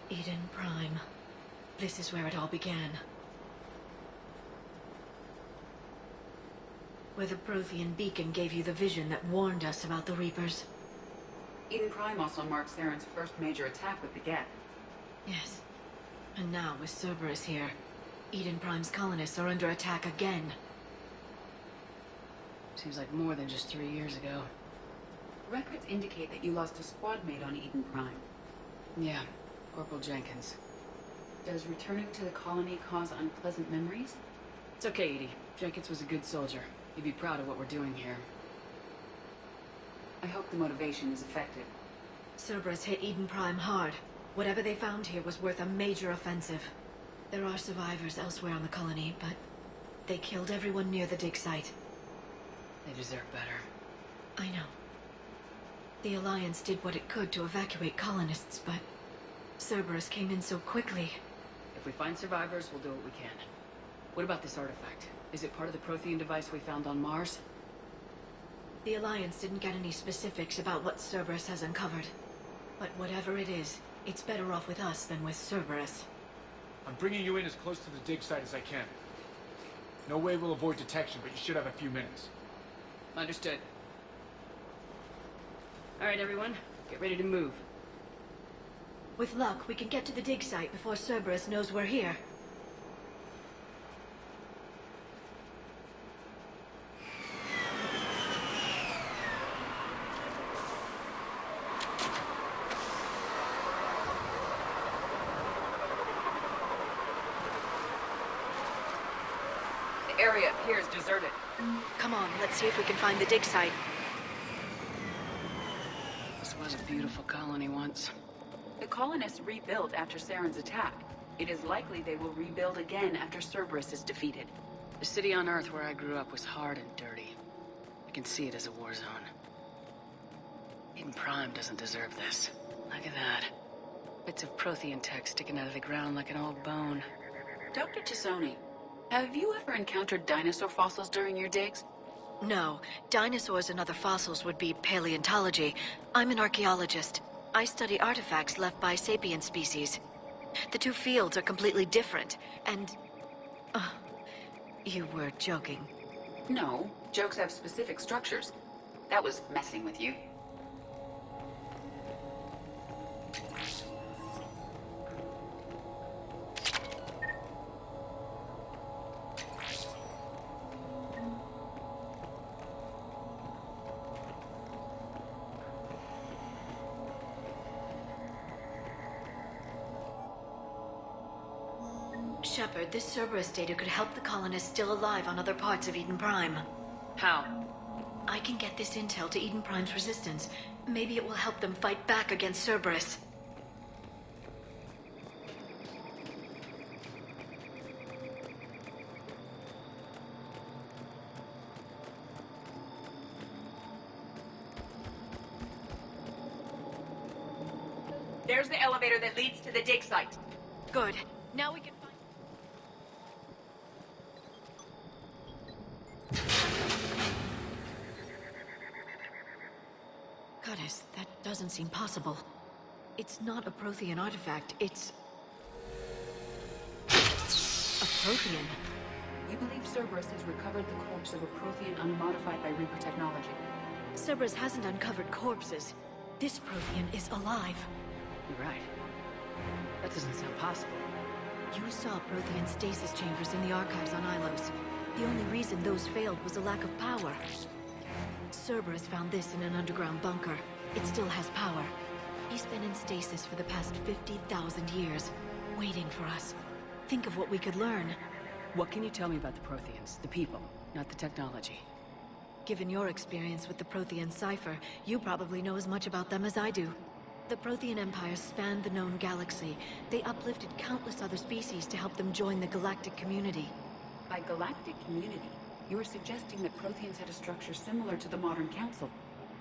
Eden Prime. This is where it all began. Where the Prothean beacon gave you the vision that warned us about the Reapers. Eden Prime also marks Saren's first major attack with the Get. Yes. And now, with Cerberus here, Eden Prime's colonists are under attack again. Seems like more than just 3 years ago. Records indicate that you lost a squad mate on Eden Prime. Yeah, Corporal Jenkins. Does returning to the colony cause unpleasant memories? It's okay, Edie. Jenkins was a good soldier. He'd be proud of what we're doing here. I hope the motivation is effective. Cerberus hit Eden Prime hard. Whatever they found here was worth a major offensive. There are survivors elsewhere on the colony, but they killed everyone near the dig site. They deserve better. I know. The Alliance did what it could to evacuate colonists, but Cerberus came in so quickly. If we find survivors, we'll do what we can. What about this artifact? Is it part of the Prothean device we found on Mars? The Alliance didn't get any specifics about what Cerberus has uncovered. But whatever it is, it's better off with us than with Cerberus. I'm bringing you in as close to the dig site as I can. No way we'll avoid detection, but you should have a few minutes. Understood. All right, everyone. Get ready to move. With luck, we can get to the dig site before Cerberus knows we're here. The area appears deserted. Come on, let's see if we can find the dig site. This was a beautiful colony once. The colonists rebuilt after Saren's attack. It is likely they will rebuild again after Cerberus is defeated. The city on Earth where I grew up was hard and dirty. I can see it as a war zone. Eden Prime doesn't deserve this. Look at that. Bits of Prothean tech sticking out of the ground like an old bone. Dr. Tassoni, have you ever encountered dinosaur fossils during your digs? No. Dinosaurs and other fossils would be paleontology. I'm an archaeologist. I study artifacts left by sapient species. The two fields are completely different, and... you were joking. No, jokes have specific structures. That was messing with you. Shepard, this Cerberus data could help the colonists still alive on other parts of Eden Prime. How? I can get this intel to Eden Prime's resistance. Maybe it will help them fight back against Cerberus. There's the elevator that leads to the dig site. Good. Now we can find... Goddess, that doesn't seem possible. It's not a Prothean artifact, it's... a Prothean. You believe Cerberus has recovered the corpse of a Prothean unmodified by Reaper technology? Cerberus hasn't uncovered corpses. This Prothean is alive. You're right. That doesn't sound possible. You saw Prothean stasis chambers in the archives on Ilos. The only reason those failed was a lack of power. Cerberus found this in an underground bunker. It still has power. He's been in stasis for the past 50,000 years, waiting for us. Think of what we could learn. What can you tell me about the Protheans? The people, not the technology. Given your experience with the Prothean cipher, you probably know as much about them as I do. The Prothean Empire spanned the known galaxy. They uplifted countless other species to help them join the galactic community. By galactic community, you are suggesting that Protheans had a structure similar to the modern Council?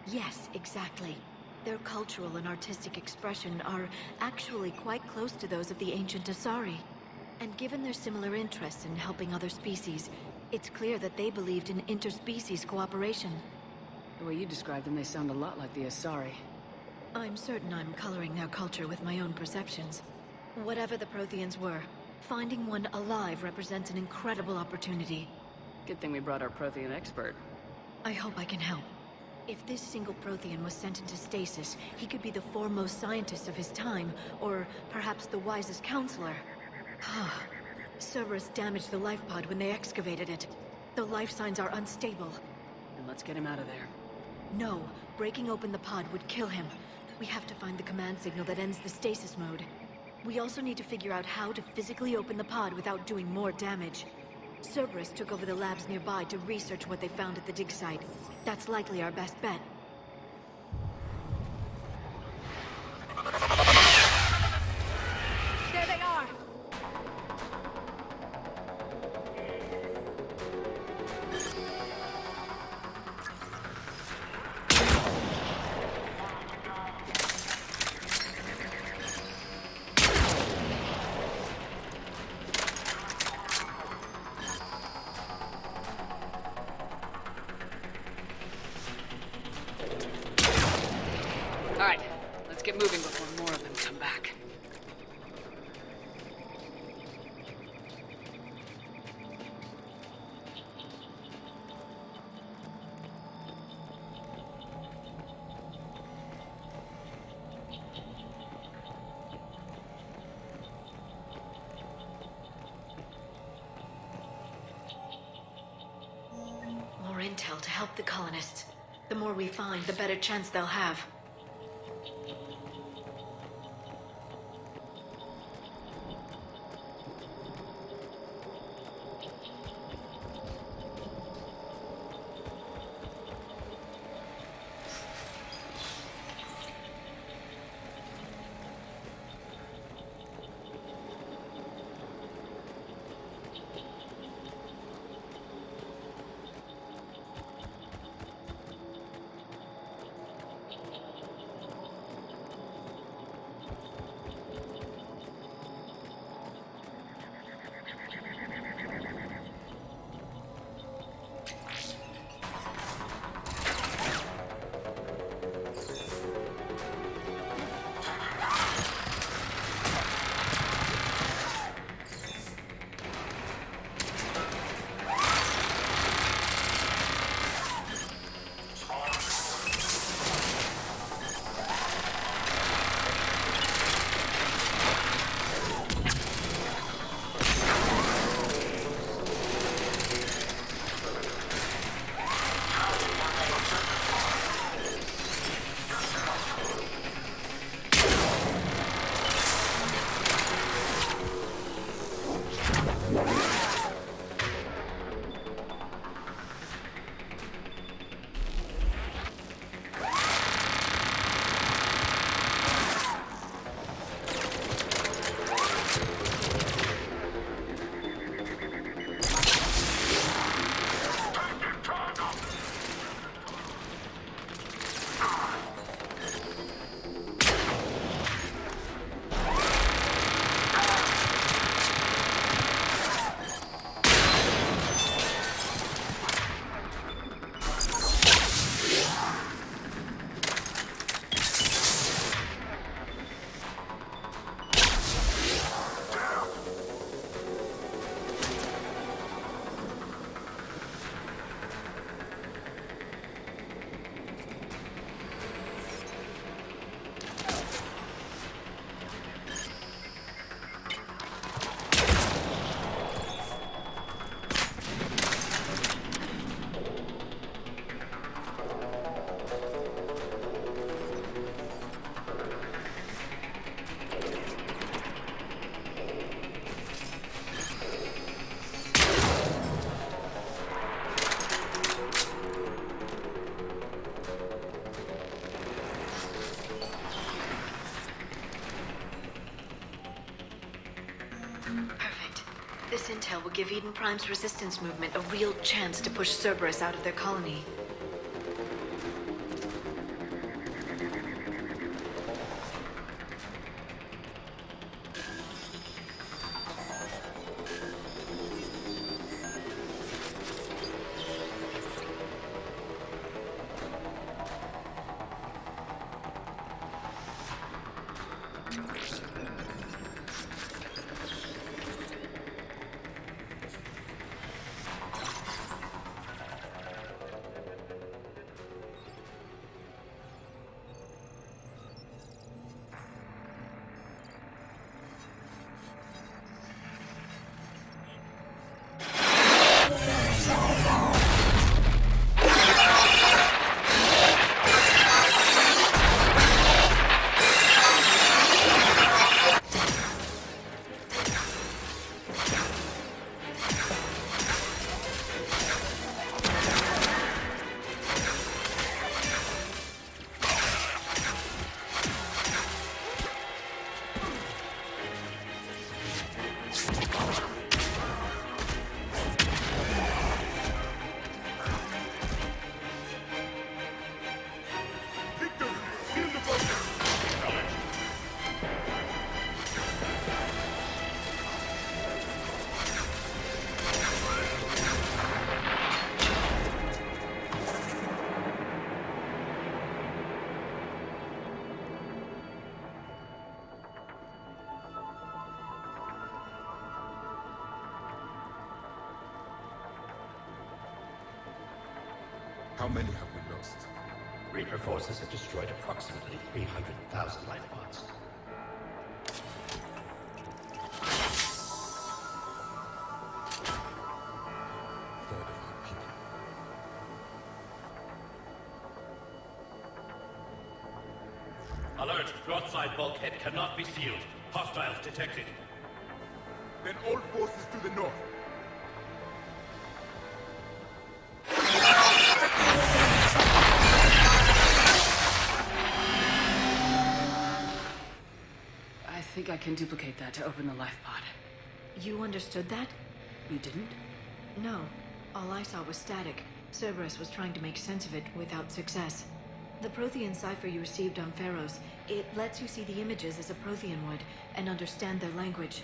Yes, exactly. Their cultural and artistic expression are actually quite close to those of the ancient Asari. And given their similar interests in helping other species, it's clear that they believed in interspecies cooperation. The way you describe them, they sound a lot like the Asari. I'm certain I'm coloring their culture with my own perceptions. Whatever the Protheans were, finding one alive represents an incredible opportunity. Good thing we brought our Prothean expert. I hope I can help. If this single Prothean was sent into stasis, he could be the foremost scientist of his time, or perhaps the wisest counselor. Cerberus damaged the life pod when they excavated it. The life signs are unstable. Then let's get him out of there. No, breaking open the pod would kill him. We have to find the command signal that ends the stasis mode. We also need to figure out how to physically open the pod without doing more damage. Cerberus took over the labs nearby to research what they found at the dig site. That's likely our best bet. There they are! Alright, let's get moving before more of them come back. More intel to help the colonists. The more we find, the better chance they'll have. intel will give Eden Prime's resistance movement a real chance to push Cerberus out of their colony. How many have we lost? Reaper forces have destroyed approximately 300,000 life pods. Third of our people. Alert! Broadside bulkhead cannot be sealed. Hostiles detected. Then all forces to the north. I think I can duplicate that to open the life pod. You understood that? You didn't? No. All I saw was static. Cerberus was trying to make sense of it without success. The Prothean cipher you received on Pharaohs, it lets you see the images as a Prothean would, and understand their language.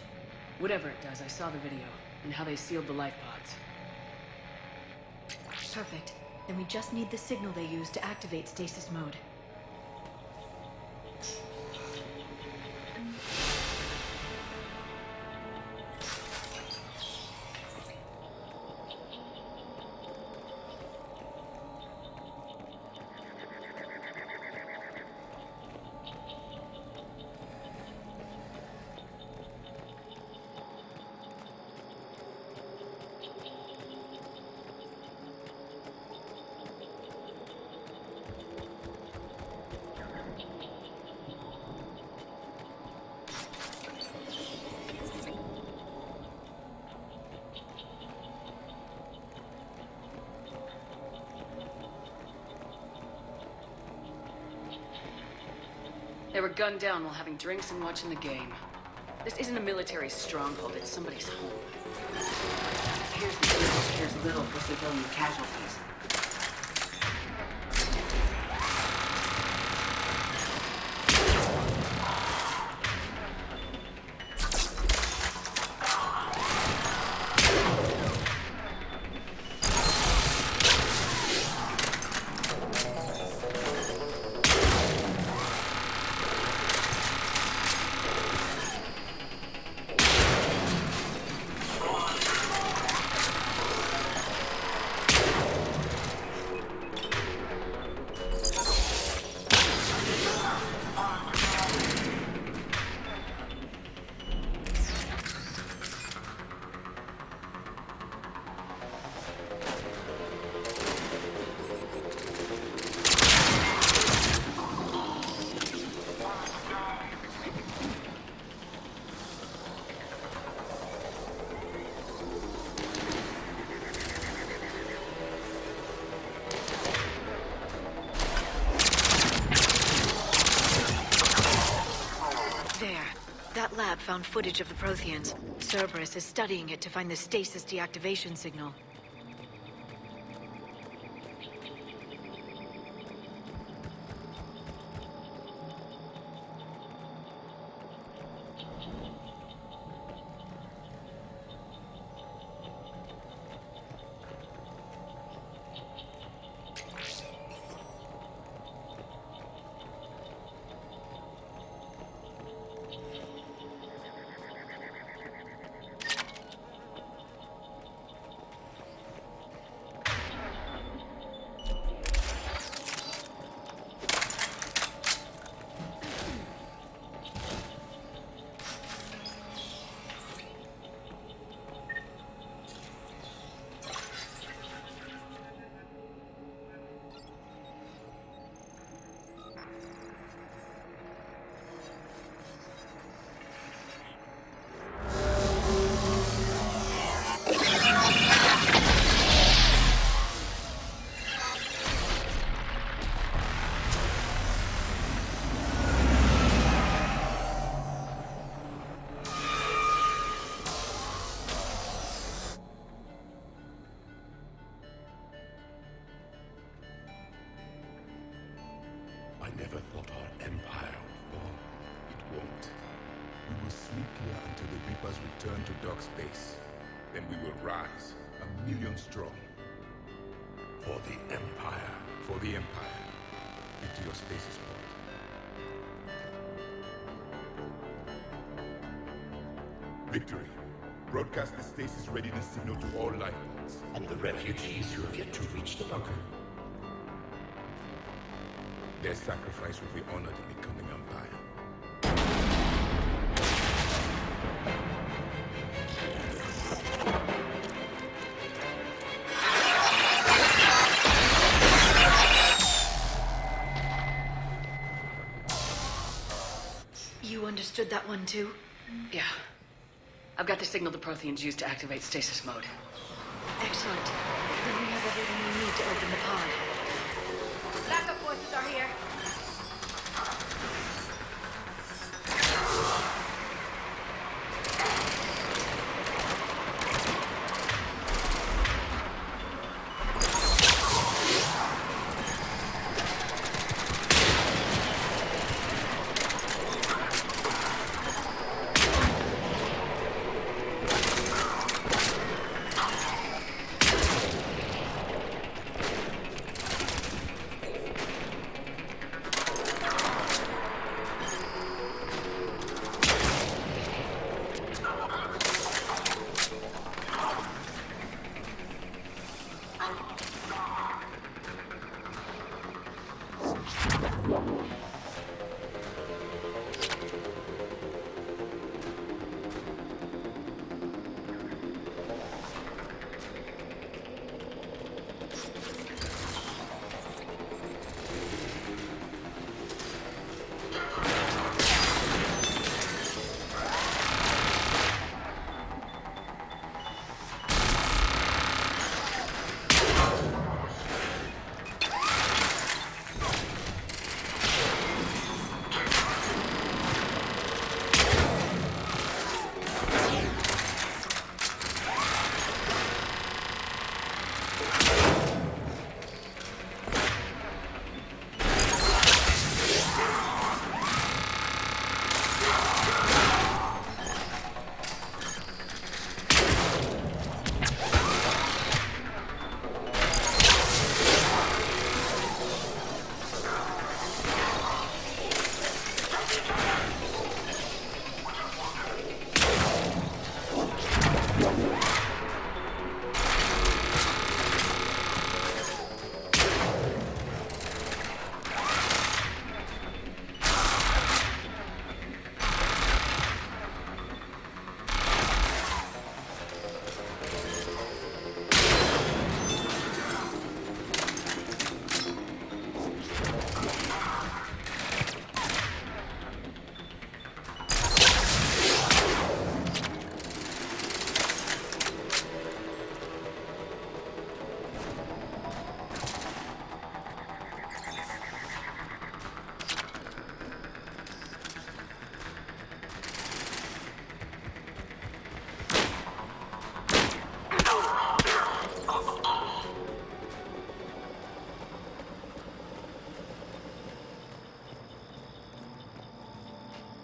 Whatever it does, I saw the video, and how they sealed the life pods. Perfect. Then we just need the signal they used to activate stasis mode. They were gunned down while having drinks and watching the game. This isn't a military stronghold, it's somebody's home. Here's the deal. There's little for civilian casualties. That lab found footage of the Protheans. Cerberus is studying it to find the stasis deactivation signal. I never thought our empire would fall. It won't. We will sleep here until the Reapers return to dark space. Then we will rise, 1,000,000 strong. For the empire. For the empire. Get to your stasis pod. Victory. Broadcast the stasis readiness signal to all life pods. And the refugees who have yet to reach the bunker. Their sacrifice will be honored in the coming empire. You understood that one too? Yeah. I've got the signal the Protheans used to activate stasis mode. Excellent. Then we have everything we need to open the pod. Backup forces are here.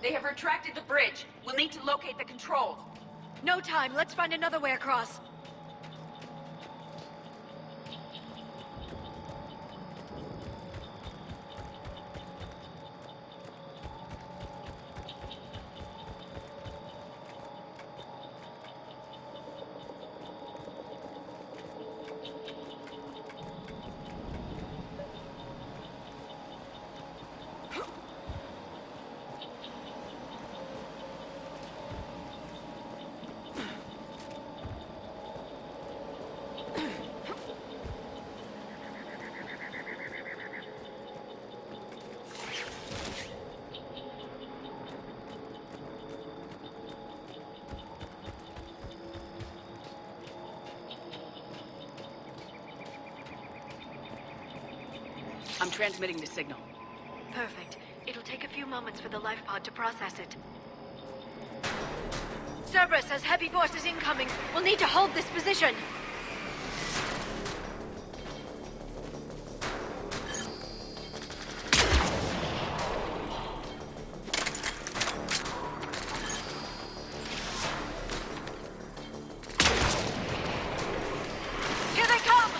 They have retracted the bridge. We'll need to locate the controls. No time. Let's find another way across. I'm transmitting the signal. Perfect. It'll take a few moments for the life pod to process it. Cerberus has heavy forces incoming. We'll need to hold this position. Here they come!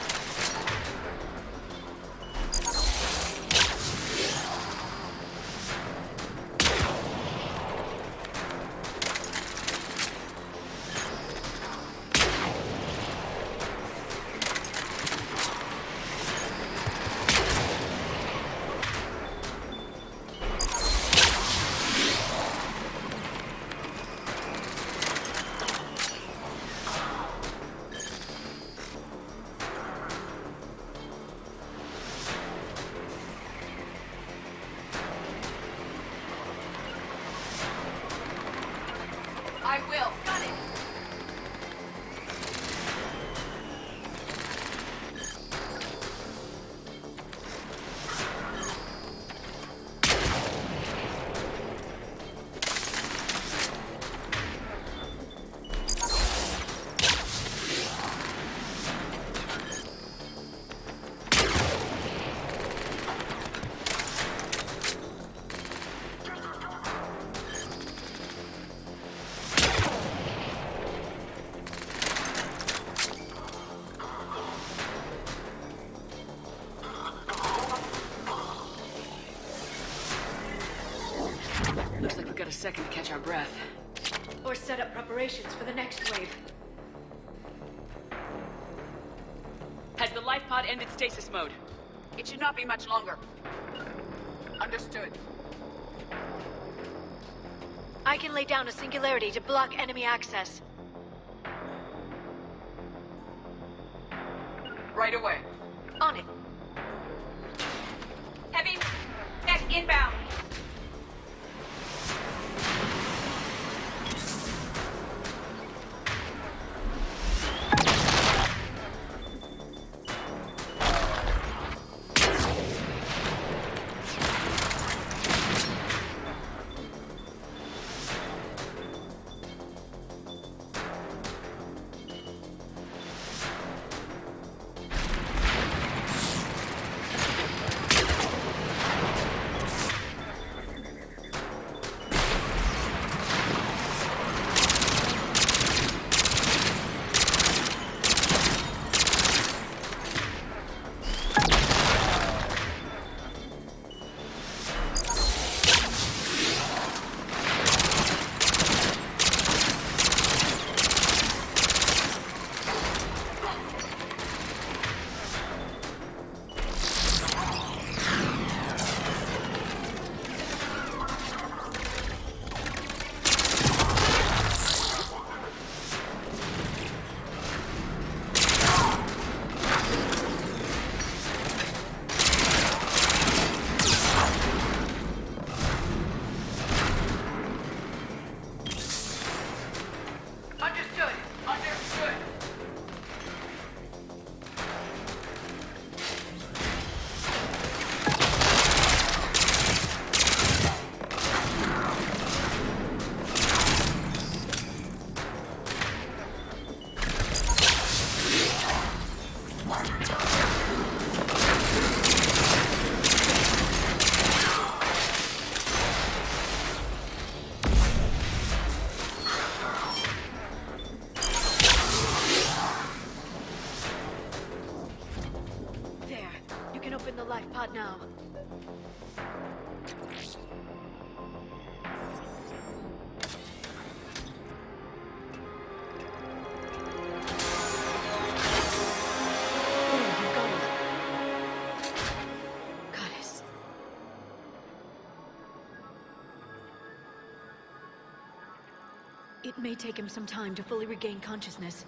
I will. Got it. Looks like we've got a second to catch our breath. Or set up preparations for the next wave. Has the life pod ended stasis mode? It should not be much longer. Understood. I can lay down a singularity to block enemy access. Right away. On it. Heavy mech inbound. It may take him some time to fully regain consciousness.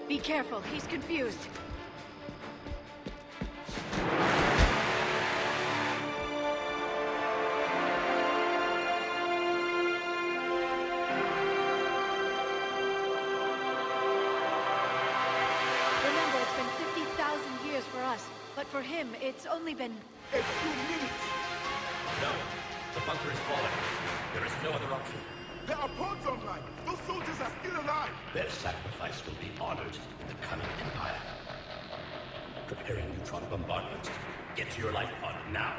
Be careful, he's confused. Remember, it's been 50,000 years for us, but for him, it's only been... A few minutes! No. The bunker is falling. There is no other option. There are pods online! Those soldiers are still alive! Their sacrifice will be honored in the coming Empire. Preparing neutron bombardment. Get to your life pod now.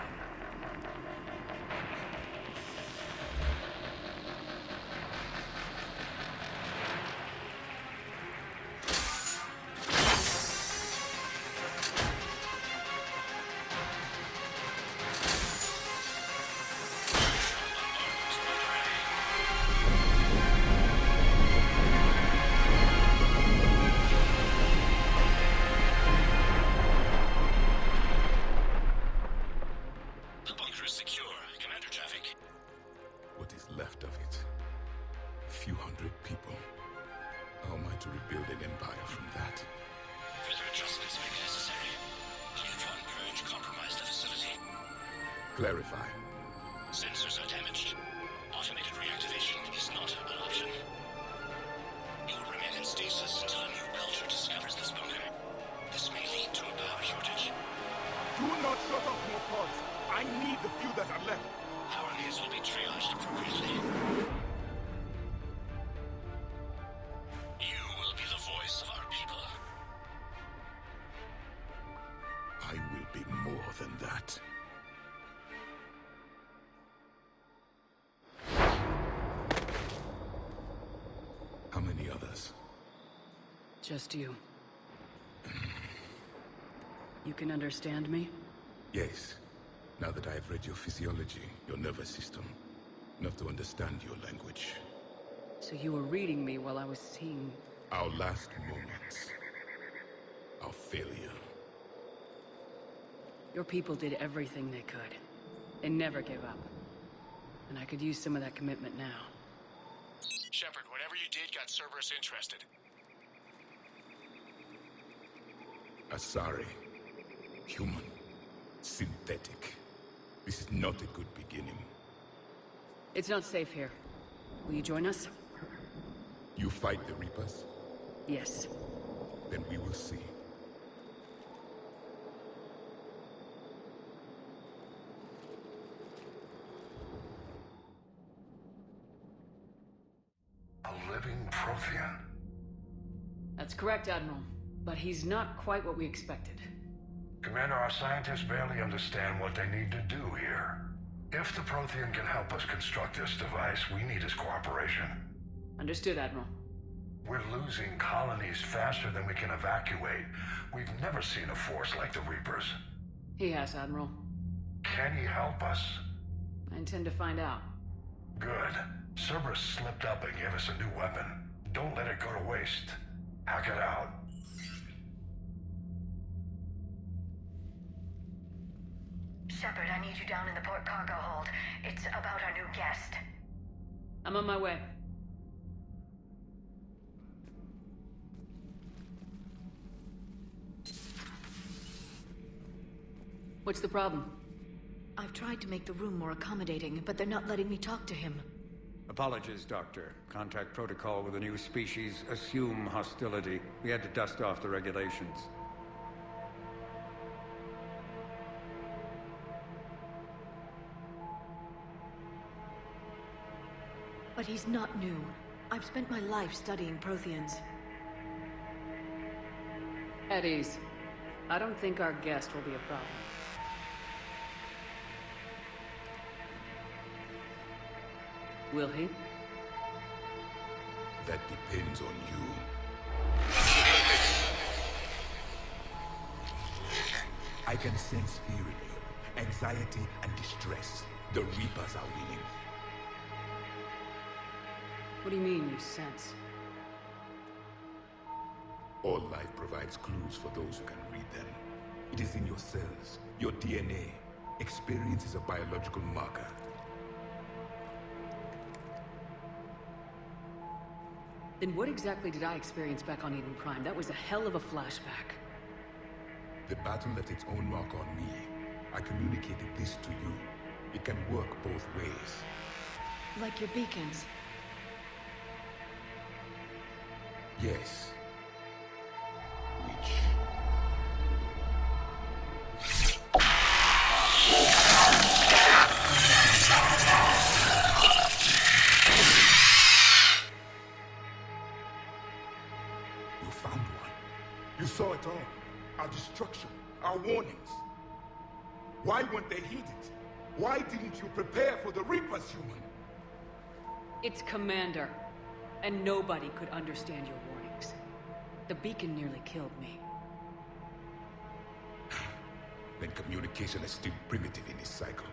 Left of it. A few hundred people. How am I to rebuild an empire from that? Further adjustments may be necessary. Neutron purge compromised the facility. Clarify. Sensors are damaged. Automated reactivation is not an option. You will remain in stasis until a new culture discovers this bunker. This may lead to a power shortage. Do not shut off more pods. I need the few that are left. Power needs will be triaged appropriately. You will be the voice of our people. I will be more than that. How many others? Just you. You can understand me? Yes. Now that I have read your physiology, your nervous system, enough to understand your language. So you were reading me while I was seeing... Our last moments. Our failure. Your people did everything they could. They never gave up. And I could use some of that commitment now. Shepard, whatever you did got Cerberus interested. Asari. Human. Synthetic. This is not a good beginning. It's not safe here. Will you join us? You fight the Reapers? Yes. Then we will see. A living Prothean. That's correct, Admiral. But he's not quite what we expected. Commander, our scientists barely understand what they need to do here. If the Prothean can help us construct this device, we need his cooperation. Understood, Admiral. We're losing colonies faster than we can evacuate. We've never seen a force like the Reapers. He has, Admiral. Can he help us? I intend to find out. Good. Cerberus slipped up and gave us a new weapon. Don't let it go to waste. Hack it out. Shepard, I need you down in the port cargo hold. It's about our new guest. I'm on my way. What's the problem? I've tried to make the room more accommodating, but they're not letting me talk to him. Apologies, Doctor. Contact protocol with a new species. Assume hostility. We had to dust off the regulations. But he's not new. I've spent my life studying Protheans. At ease. I don't think our guest will be a problem. Will he? That depends on you. I can sense fear in you, anxiety and distress. The Reapers are winning. What do you mean, you sense? All life provides clues for those who can read them. It is in your cells, your DNA. Experience is a biological marker. Then what exactly did I experience back on Eden Prime? That was a hell of a flashback. The battle left its own mark on me. I communicated this to you. It can work both ways. Like your beacons. Yes. Which... You found one. You saw it all. Our destruction, our warnings. Why weren't they heeded? Why didn't you prepare for the Reapers, human? It's Commander. And nobody could understand your warnings. The beacon nearly killed me. Then communication is still primitive in this cycle.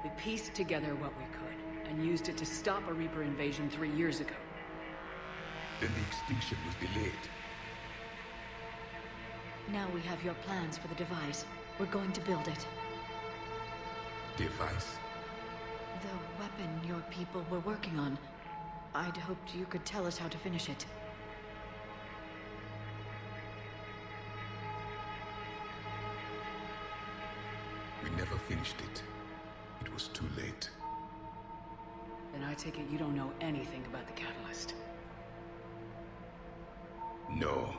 We pieced together what we could, and used it to stop a Reaper invasion 3 years ago. Then the extinction was delayed. Now we have your plans for the device. We're going to build it. Device? The weapon your people were working on. I'd hoped you could tell us how to finish it. We never finished it. It was too late. Then I take it you don't know anything about the catalyst. No.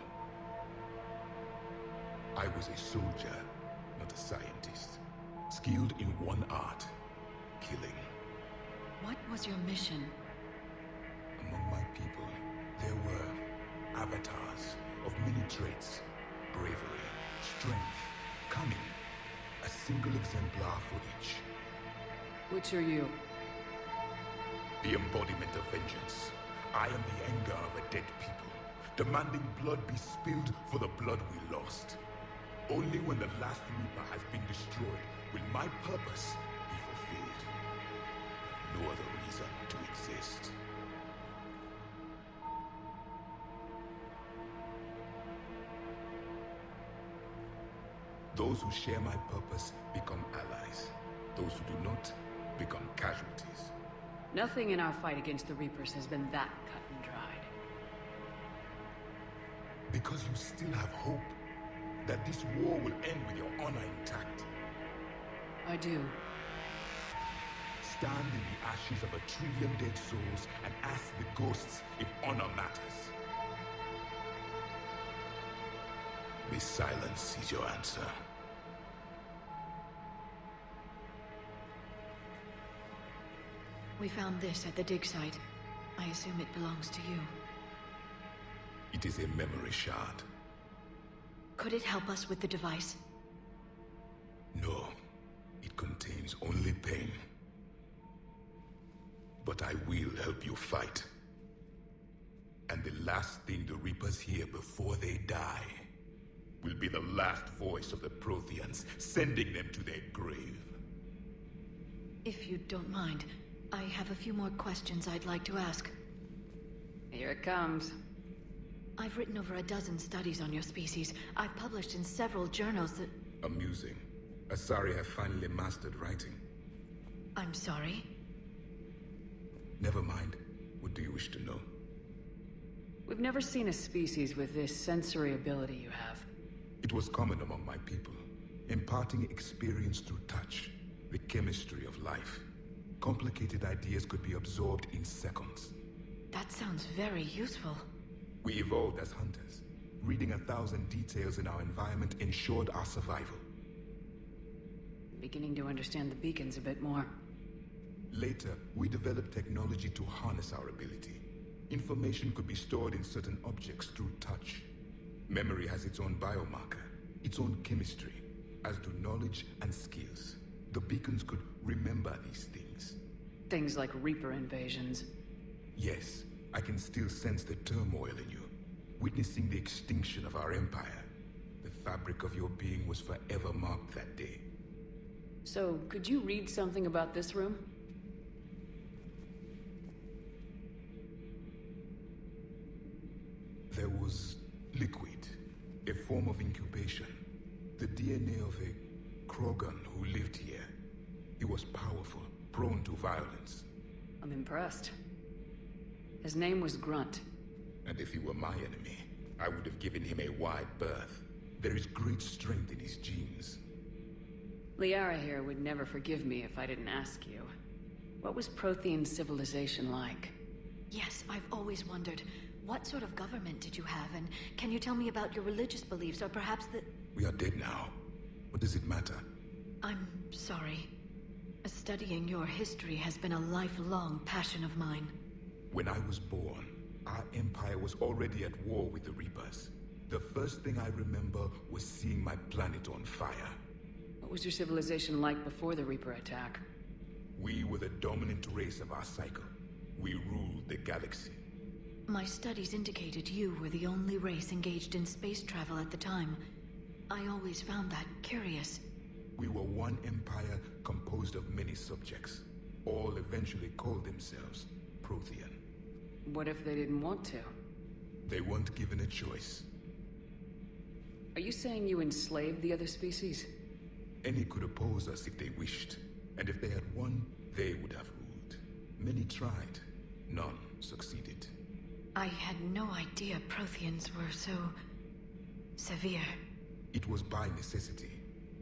I was a soldier, not a scientist. Skilled in one art, killing. What was your mission? Among my people, there were avatars of many traits. Bravery, strength, cunning. A single exemplar for each. Which are you? The embodiment of vengeance. I am the anger of a dead people, demanding blood be spilled for the blood we lost. Only when the last Reaper has been destroyed will my purpose be fulfilled. No other reason to exist. Those who share my purpose become allies. Those who do not become casualties. Nothing in our fight against the Reapers has been that cut and dried. Because you still have hope that this war will end with your honor intact. I do. Stand in the ashes of 1 trillion dead souls and ask the ghosts if honor matters. This silence is your answer. We found this at the dig site. I assume it belongs to you. It is a memory shard. Could it help us with the device? No. It contains only pain. But I will help you fight. And the last thing the Reapers hear before they die will be the last voice of the Protheans, sending them to their grave. If you don't mind, I have a few more questions I'd like to ask. Here it comes. I've written over a dozen studies on your species. I've published in several journals that... Amusing. Asari have finally mastered writing. I'm sorry? Never mind. What do you wish to know? We've never seen a species with this sensory ability you have. It was common among my people, imparting experience through touch, the chemistry of life. Complicated ideas could be absorbed in seconds. That sounds very useful. We evolved as hunters. Reading 1,000 details in our environment ensured our survival. Beginning to understand the beacons a bit more. Later, we developed technology to harness our ability. Information could be stored in certain objects through touch. Memory has its own biomarker, its own chemistry, as do knowledge and skills. The beacons could remember these things. Things like Reaper invasions. Yes, I can still sense the turmoil in you, witnessing the extinction of our empire. The fabric of your being was forever marked that day. So, could you read something about this room? There was liquid, a form of incubation. The DNA of a Krogan who lived here. He was powerful, prone to violence. I'm impressed. His name was Grunt. And if he were my enemy, I would have given him a wide berth. There is great strength in his genes. Liara here would never forgive me if I didn't ask you. What was Prothean civilization like? Yes, I've always wondered. What sort of government did you have, and can you tell me about your religious beliefs, or perhaps the... We are dead now. What does it matter? I'm sorry. Studying your history has been a lifelong passion of mine. When I was born, our empire was already at war with the Reapers. The first thing I remember was seeing my planet on fire. What was your civilization like before the Reaper attack? We were the dominant race of our cycle. We ruled the galaxy. My studies indicated you were the only race engaged in space travel at the time. I always found that curious. We were one empire composed of many subjects. All eventually called themselves Prothean. What if they didn't want to? They weren't given a choice. Are you saying you enslaved the other species? Any could oppose us if they wished. And if they had won, they would have ruled. Many tried. None succeeded. I had no idea Protheans were so... severe. It was by necessity.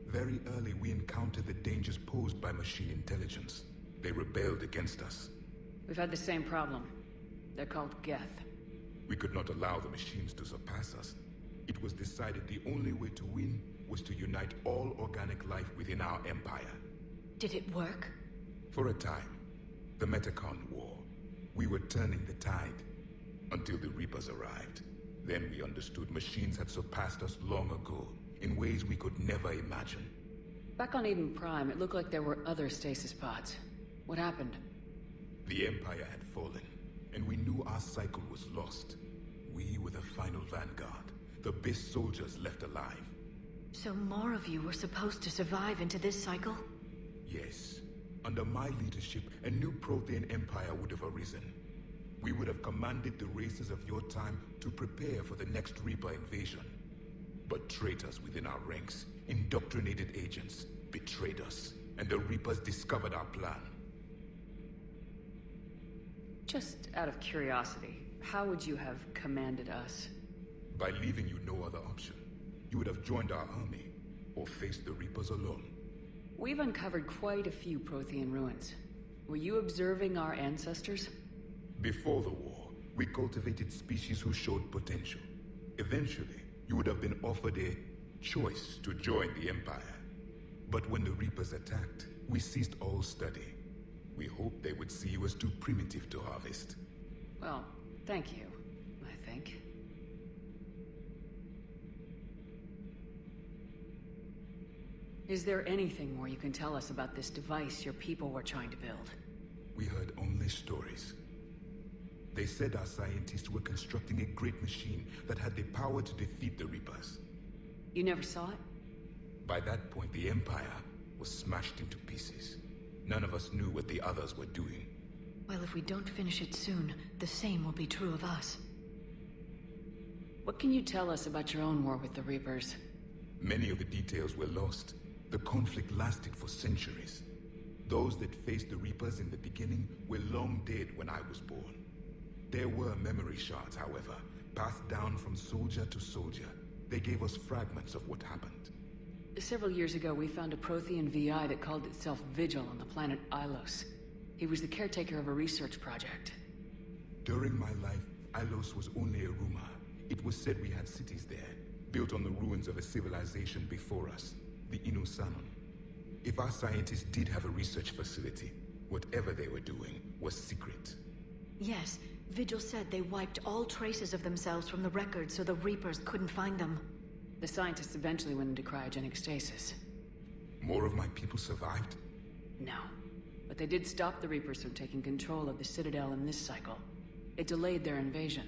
Very early we encountered the dangers posed by machine intelligence. They rebelled against us. We've had the same problem. They're called Geth. We could not allow the machines to surpass us. It was decided the only way to win was to unite all organic life within our empire. Did it work? For a time. The Metacon War. We were turning the tide. Until the Reapers arrived. Then we understood machines had surpassed us long ago, in ways we could never imagine. Back on Eden Prime, it looked like there were other stasis pods. What happened? The Empire had fallen, and we knew our cycle was lost. We were the final vanguard, the best soldiers left alive. So more of you were supposed to survive into this cycle? Yes. Under my leadership, a new Prothean empire would have arisen. We would have commanded the races of your time to prepare for the next Reaper invasion. But traitors within our ranks, indoctrinated agents, betrayed us, and the Reapers discovered our plan. Just out of curiosity, how would you have commanded us? By leaving you no other option. You would have joined our army, or faced the Reapers alone. We've uncovered quite a few Prothean ruins. Were you observing our ancestors? Before the war, we cultivated species who showed potential. Eventually, you would have been offered a choice to join the Empire. But when the Reapers attacked, we ceased all study. We hoped they would see you as too primitive to harvest. Well, thank you, I think. Is there anything more you can tell us about this device your people were trying to build? We heard only stories. They said our scientists were constructing a great machine that had the power to defeat the Reapers. You never saw it? By that point, the Empire was smashed into pieces. None of us knew what the others were doing. Well, if we don't finish it soon, the same will be true of us. What can you tell us about your own war with the Reapers? Many of the details were lost. The conflict lasted for centuries. Those that faced the Reapers in the beginning were long dead when I was born. There were memory shards, however, passed down from soldier to soldier. They gave us fragments of what happened. Several years ago, we found a Prothean VI that called itself Vigil on the planet Ilos. He was the caretaker of a research project. During my life, Ilos was only a rumor. It was said we had cities there, built on the ruins of a civilization before us, the Inusanon. If our scientists did have a research facility, whatever they were doing was secret. Yes, Vigil said they wiped all traces of themselves from the records so the Reapers couldn't find them. The scientists eventually went into cryogenic stasis. More of my people survived? No. But they did stop the Reapers from taking control of the Citadel in this cycle. It delayed their invasion.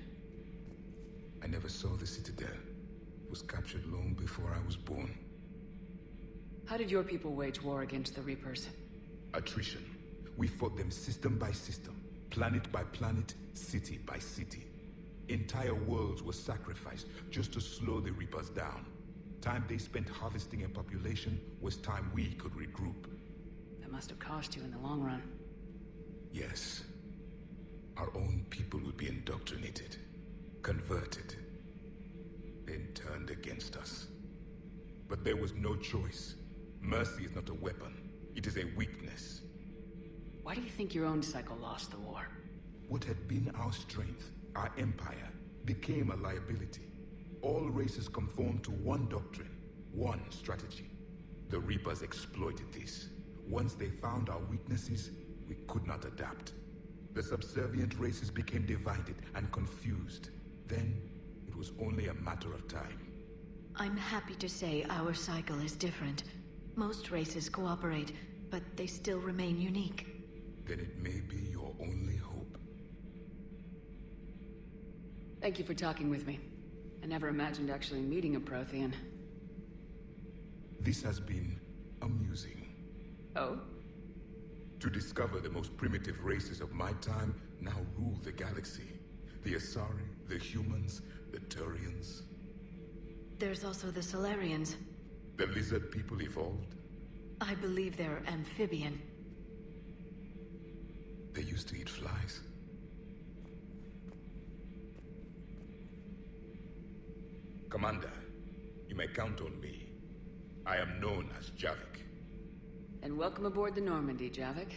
I never saw the Citadel. It was captured long before I was born. How did your people wage war against the Reapers? Attrition. We fought them system by system, planet by planet, city by city. Entire worlds were sacrificed just to slow the Reapers down. Time they spent harvesting a population was time we could regroup. That must have cost you in the long run. Yes. Our own people would be indoctrinated, converted, then turned against us. But there was no choice. Mercy is not a weapon. It is a weakness. Why do you think your own cycle lost the war? What had been our strength, our empire, became a liability. All races conformed to one doctrine, one strategy. The Reapers exploited this. Once they found our weaknesses, we could not adapt. The subservient races became divided and confused. Then, it was only a matter of time. I'm happy to say our cycle is different. Most races cooperate, but they still remain unique. Then it may be your only hope. Thank you for talking with me. I never imagined actually meeting a Prothean. This has been amusing. Oh? To discover the most primitive races of my time now rule the galaxy. The Asari, the humans, the Turians. There's also the Solarians. The lizard people evolved. I believe they're amphibian. They used to eat flies. Commander, you may count on me. I am known as Javik. And welcome aboard the Normandy, Javik.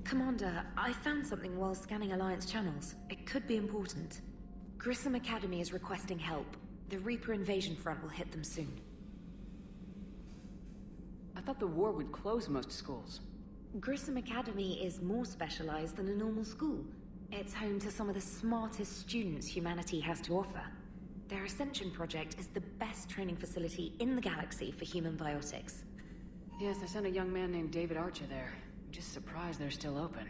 Commander, I found something while scanning Alliance channels. It could be important. Grissom Academy is requesting help. The Reaper invasion front will hit them soon. I thought the war would close most schools. Grissom Academy is more specialized than a normal school. It's home to some of the smartest students humanity has to offer. Their Ascension project is the best training facility in the galaxy for human biotics. Yes, I sent a young man named David Archer there. I'm just surprised they're still open.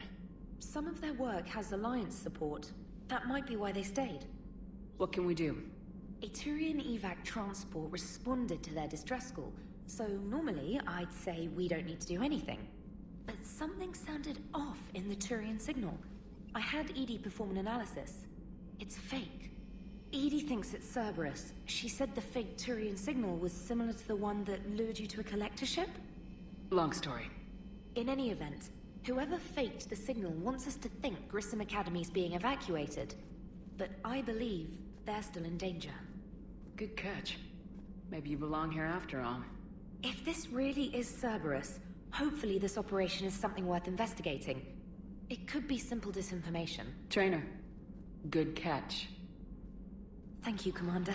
Some of their work has Alliance support. That might be why they stayed. What can we do? A Turian evac transport responded to their distress call, so normally I'd say we don't need to do anything. But something sounded off in the Turian signal. I had Edie perform an analysis. It's fake. Edie thinks it's Cerberus. She said the fake Turian signal was similar to the one that lured you to a collector ship? Long story. In any event, whoever faked the signal wants us to think Grissom Academy's being evacuated. But I believe they're still in danger. Good catch. Maybe you belong here after all. If this really is Cerberus, hopefully this operation is something worth investigating. It could be simple disinformation. Trainer, good catch. Thank you, Commander.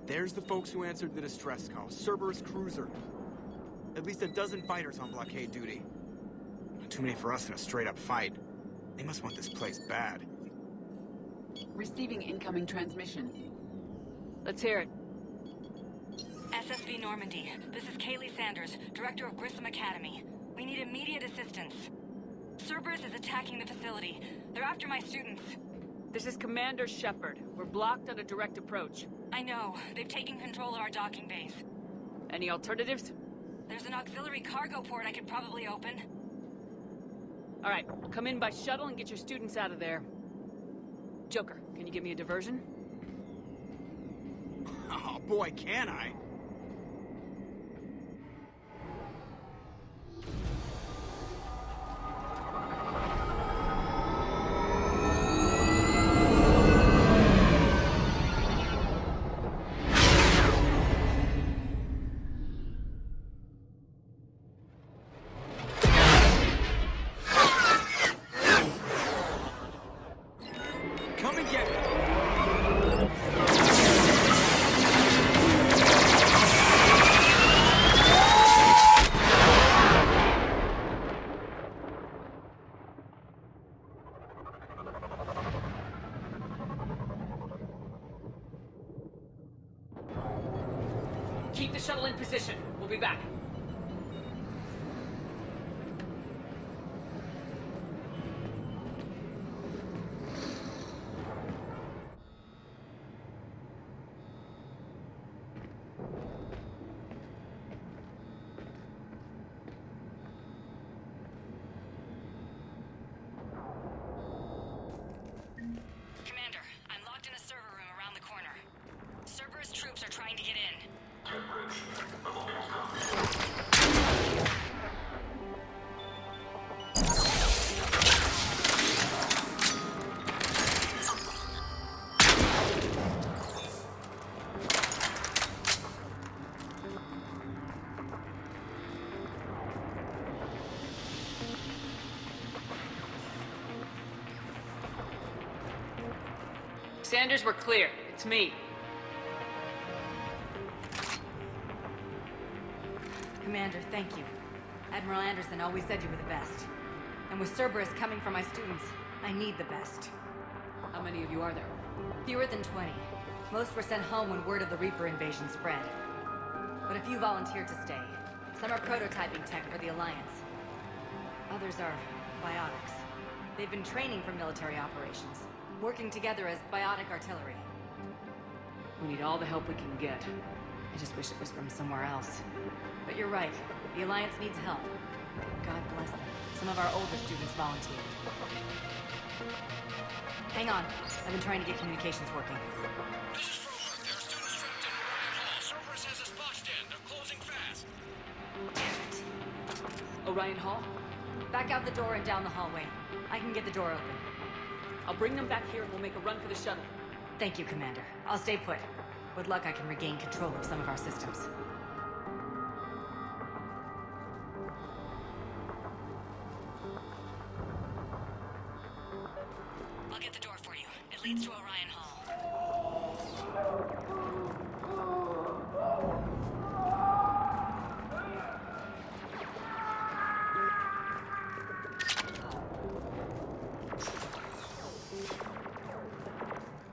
There's the folks who answered the distress call. Cerberus cruiser. At least a dozen fighters on blockade duty. Not too many for us in a straight-up fight. They must want this place bad. Receiving incoming transmission. Let's hear it. SSV Normandy. This is Kaylee Sanders, Director of Grissom Academy. We need immediate assistance. Cerberus is attacking the facility. They're after my students. This is Commander Shepard. We're blocked on a direct approach. I know. They've taken control of our docking base. Any alternatives? There's an auxiliary cargo port I could probably open. All right, come in by shuttle and get your students out of there. Joker, can you give me a diversion? Oh boy, can I! Come and get me! Keep the shuttle in position. We'll be back. Commander, I'm locked in a server room around the corner. Cerberus troops are trying to get in. Sanders, we're clear. It's me. Commander, thank you. Admiral Anderson always said you were the best. And with Cerberus coming for my students, I need the best. How many of you are there? Fewer than 20. Most were sent home when word of the Reaper invasion spread. But a few volunteered to stay. Some are prototyping tech for the Alliance. Others are biotics. They've been training for military operations, working together as biotic artillery. We need all the help we can get. I just wish it was from somewhere else. But you're right. The Alliance needs help. God bless them. Some of our older students volunteered. Hang on. I've been trying to get communications working. This is Froberg. There are students trapped in Orion Hall. Cerberus has us boxed in. They're closing fast. Damn it. Orion Hall? Back out the door and down the hallway. I can get the door open. I'll bring them back here and we'll make a run for the shuttle. Thank you, Commander. I'll stay put. With luck, I can regain control of some of our systems. I'll get the door for you. It leads to Orion Hall.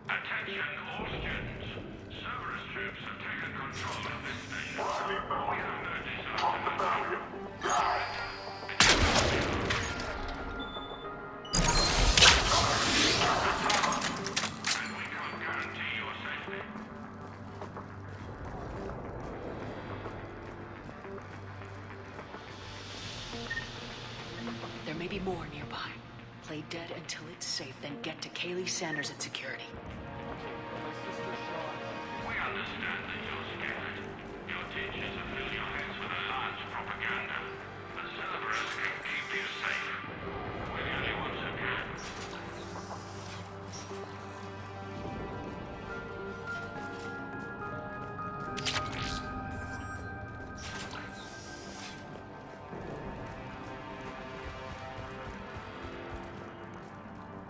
Attention all students. Cerberus troops have taken control of this station. We have no desire to and we can't guarantee your safety. There may be more nearby. Play dead until it's safe, then get to Kaylee Sanders at security. We understand that you're scared. Your teachers have filled your heads with Alliance propaganda. But Cerberus can keep you safe. We're the only ones who can.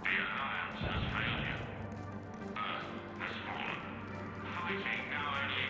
The Alliance has failed you. Earth has fallen. Fighting now only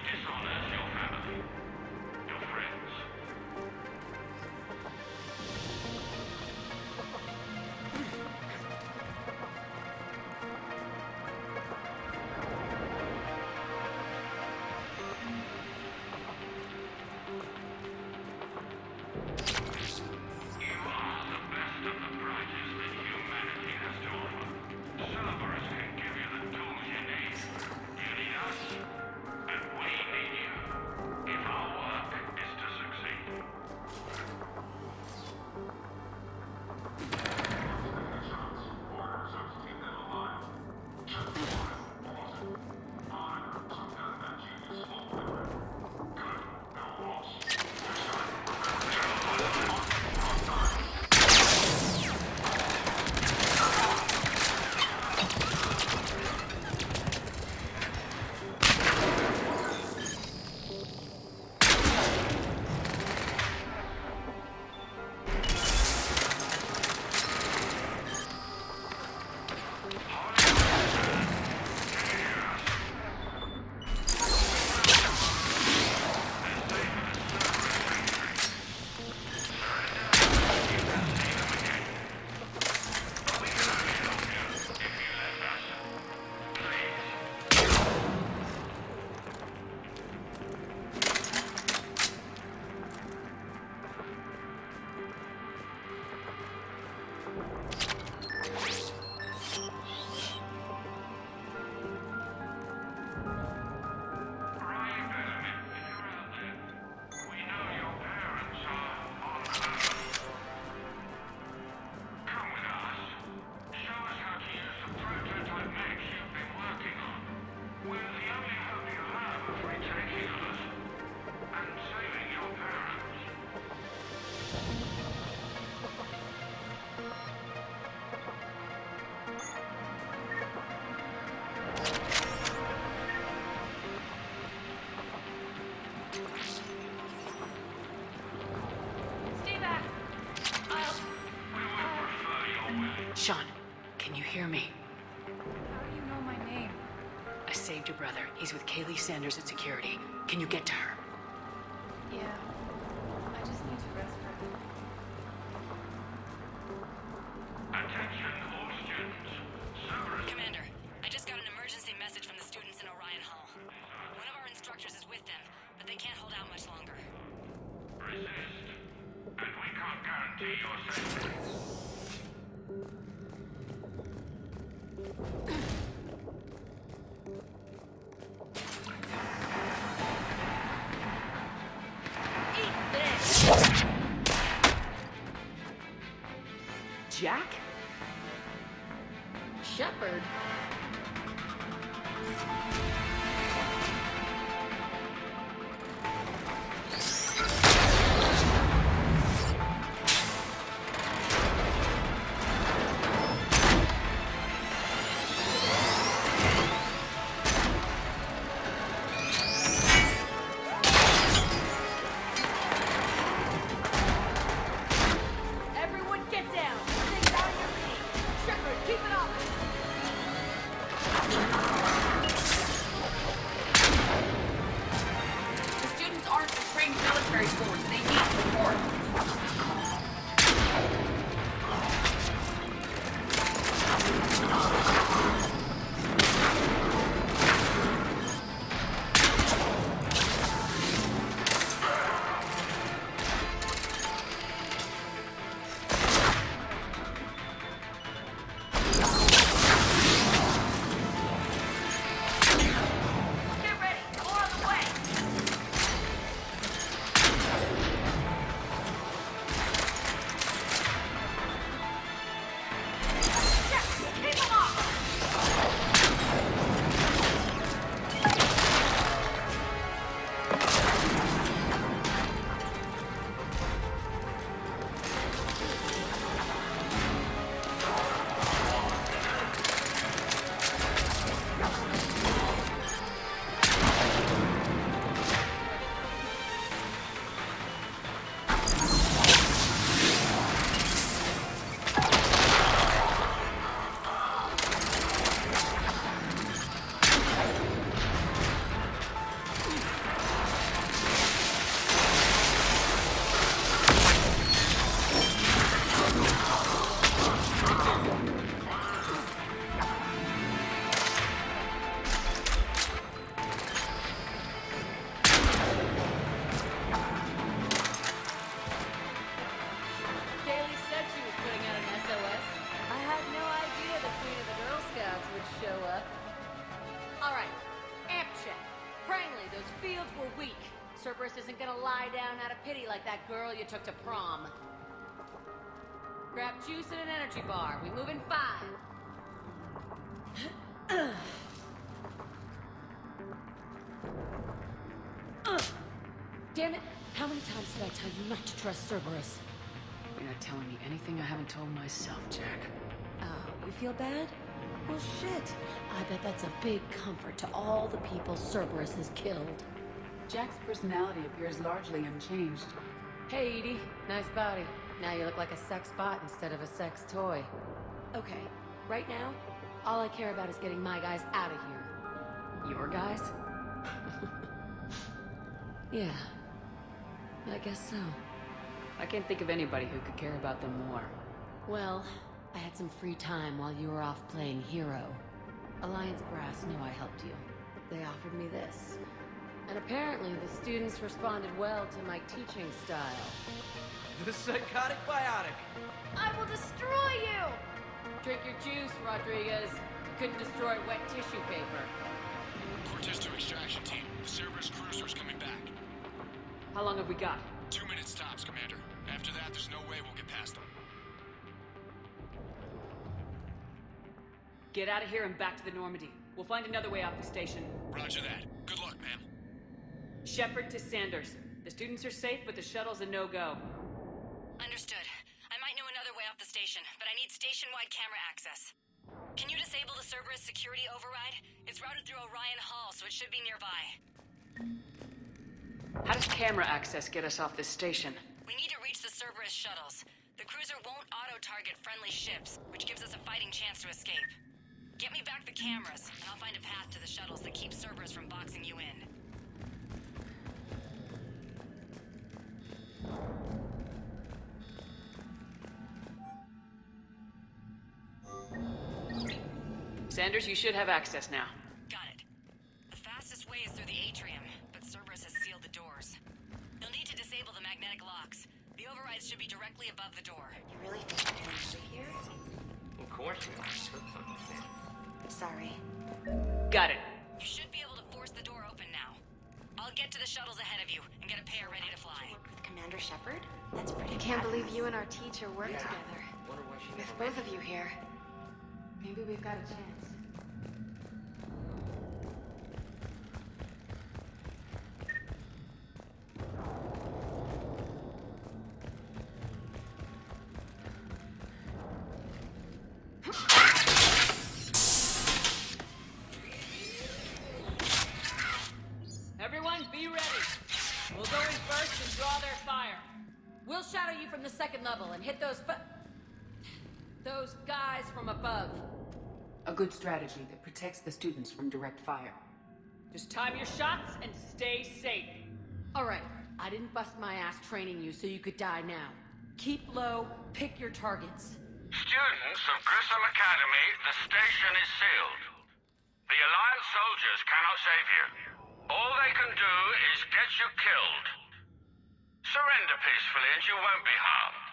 Sean, can you hear me? How do you know my name? I saved your brother. He's with Kaylee Sanders at security. Can you get to her? Yeah. I just need to rest for a bit. Attention all students. Cerberus. Commander, I just got an emergency message from the students in Orion Hall. One of our instructors is with them, but they can't hold out much longer. Resist. And we can't guarantee your safety. Jack? Shepard? Everyone get down! Things out of your reach! Shepard, keep it up! The students aren't the trained military force. They need support. Get ready. More on the way. Keep them off! Kaylee said she was putting out an SOS. I had no idea the Queen of the Girl Scouts would show up. Alright, amp check. Frankly, those fields were weak. Cerberus isn't gonna lie down out of pity like that girl you took to prom. Grab juice and an energy bar. We move in 5. Damn it! How many times did I tell you not to trust Cerberus? You're not telling me anything I haven't told myself, Jack. Oh, you feel bad? Well, shit. I bet that's a big comfort to all the people Cerberus has killed. Jack's personality appears largely unchanged. Hey, Edie. Nice body. Now you look like a sex bot instead of a sex toy. Okay, right now, all I care about is getting my guys out of here. Your guys? Yeah. I guess so. I can't think of anybody who could care about them more. Well, I had some free time while you were off playing hero. Alliance Brass knew I helped you. They offered me this. And apparently the students responded well to my teaching style. The psychotic biotic. I will destroy you! Drink your juice, Rodriguez. You couldn't destroy wet tissue paper. Cortez to extraction team. The Cerberus cruiser's coming back. How long have we got? 2 minutes tops, Commander. After that, there's no way we'll get past them. Get out of here and back to the Normandy. We'll find another way off the station. Roger that. Good luck, ma'am. Shepard to Sanders. The students are safe, but the shuttle's a no-go. Understood. I might know another way off the station, but I need station-wide camera access. Can you disable the Cerberus security override? It's routed through Orion Hall, so it should be nearby. How does camera access get us off this station? We need to reach the Cerberus shuttles. The cruiser won't auto-target friendly ships, which gives us a fighting chance to escape. Get me back the cameras, and I'll find a path to the shuttles that keep Cerberus from boxing you in. Sanders, you should have access now. Got it. The fastest way is through the atrium, but Cerberus has sealed the doors. You'll need to disable the magnetic locks. The overrides should be directly above the door. You really think I can enter here? Of course we are. Sorry. Got it. You should be able to force the door open now. I'll get to the shuttles ahead of you and get a pair ready to fly. Commander Shepard? That's pretty I can't believe fabulous. you and our teacher work together. With both of you here, maybe we've got a chance. Everyone, be ready. We'll go in first and draw their fire. We'll shadow you from the second level and hit those guys from above. A good strategy that protects the students from direct fire. Just time your shots and stay safe. All right, I didn't bust my ass training you so you could die now. Keep low, pick your targets. Students of Grissom Academy, the station is sealed. The Alliance soldiers cannot save you. All they can do is get you killed. Surrender peacefully and you won't be harmed.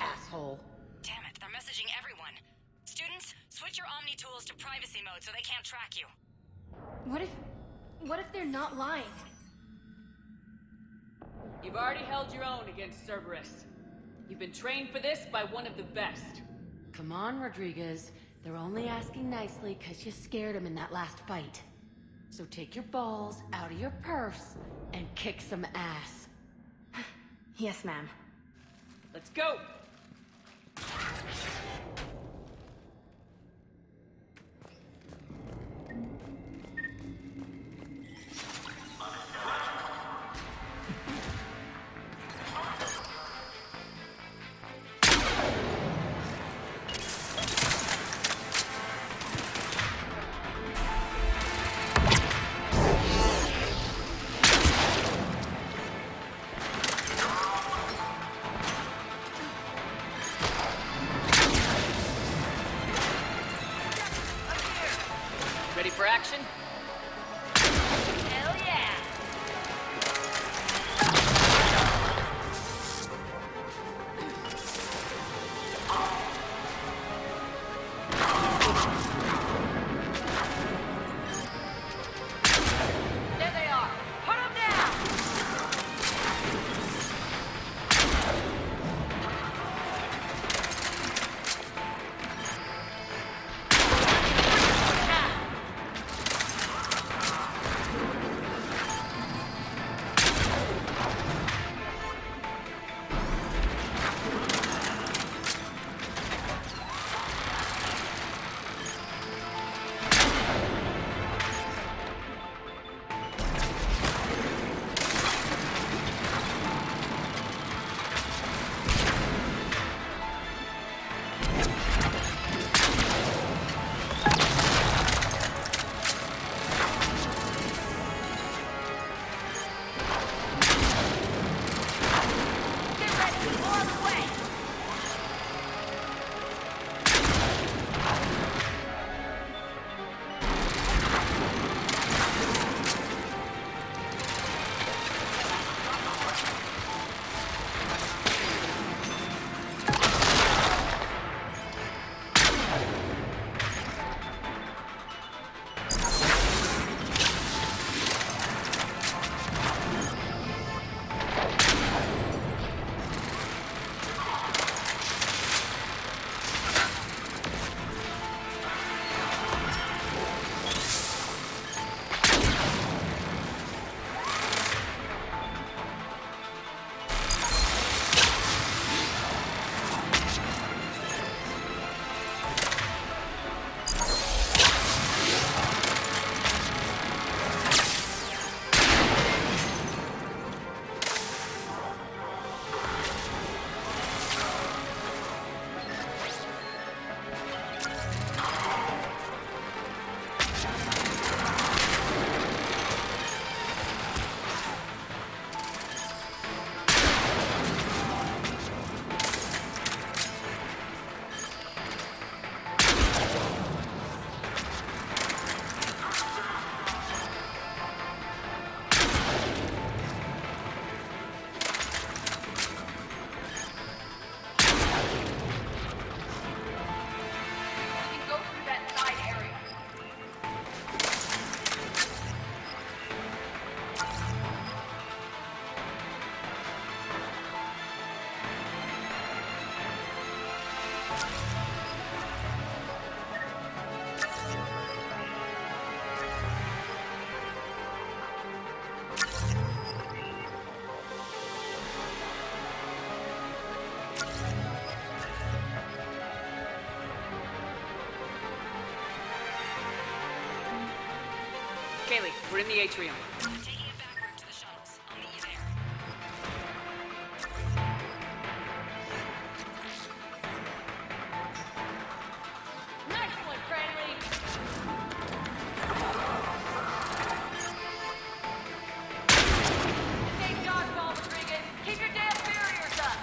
Asshole. Damn it, they're messaging everyone. Students, switch your Omni tools to privacy mode so they can't track you. What if they're not lying? You've already held your own against Cerberus. You've been trained for this by one of the best. Come on, Rodriguez. They're only asking nicely because you scared them in that last fight. So take your balls out of your purse and kick some ass. Yes, ma'am. Let's go! Ready for action? Hell yeah! There they are! Put them down! We're in the atrium. I'm taking it backward to the shuttles. I'll meet you there. Nice one, friendly! Take dodgeball, Rodriguez! Keep your damn barriers up!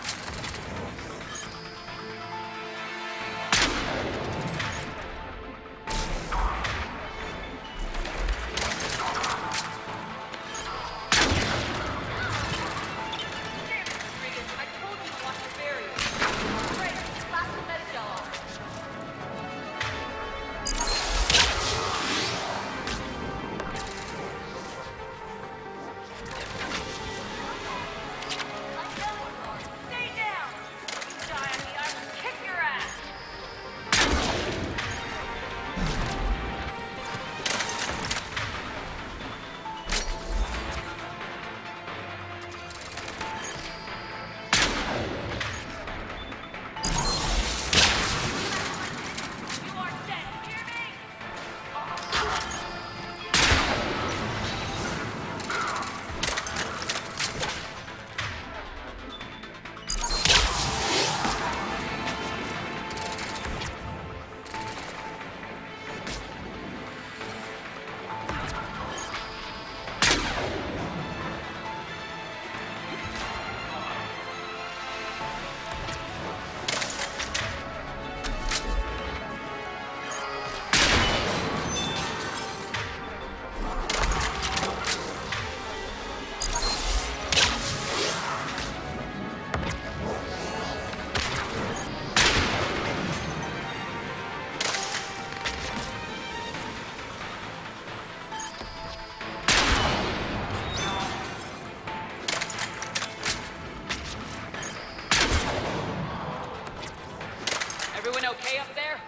Everyone okay up there?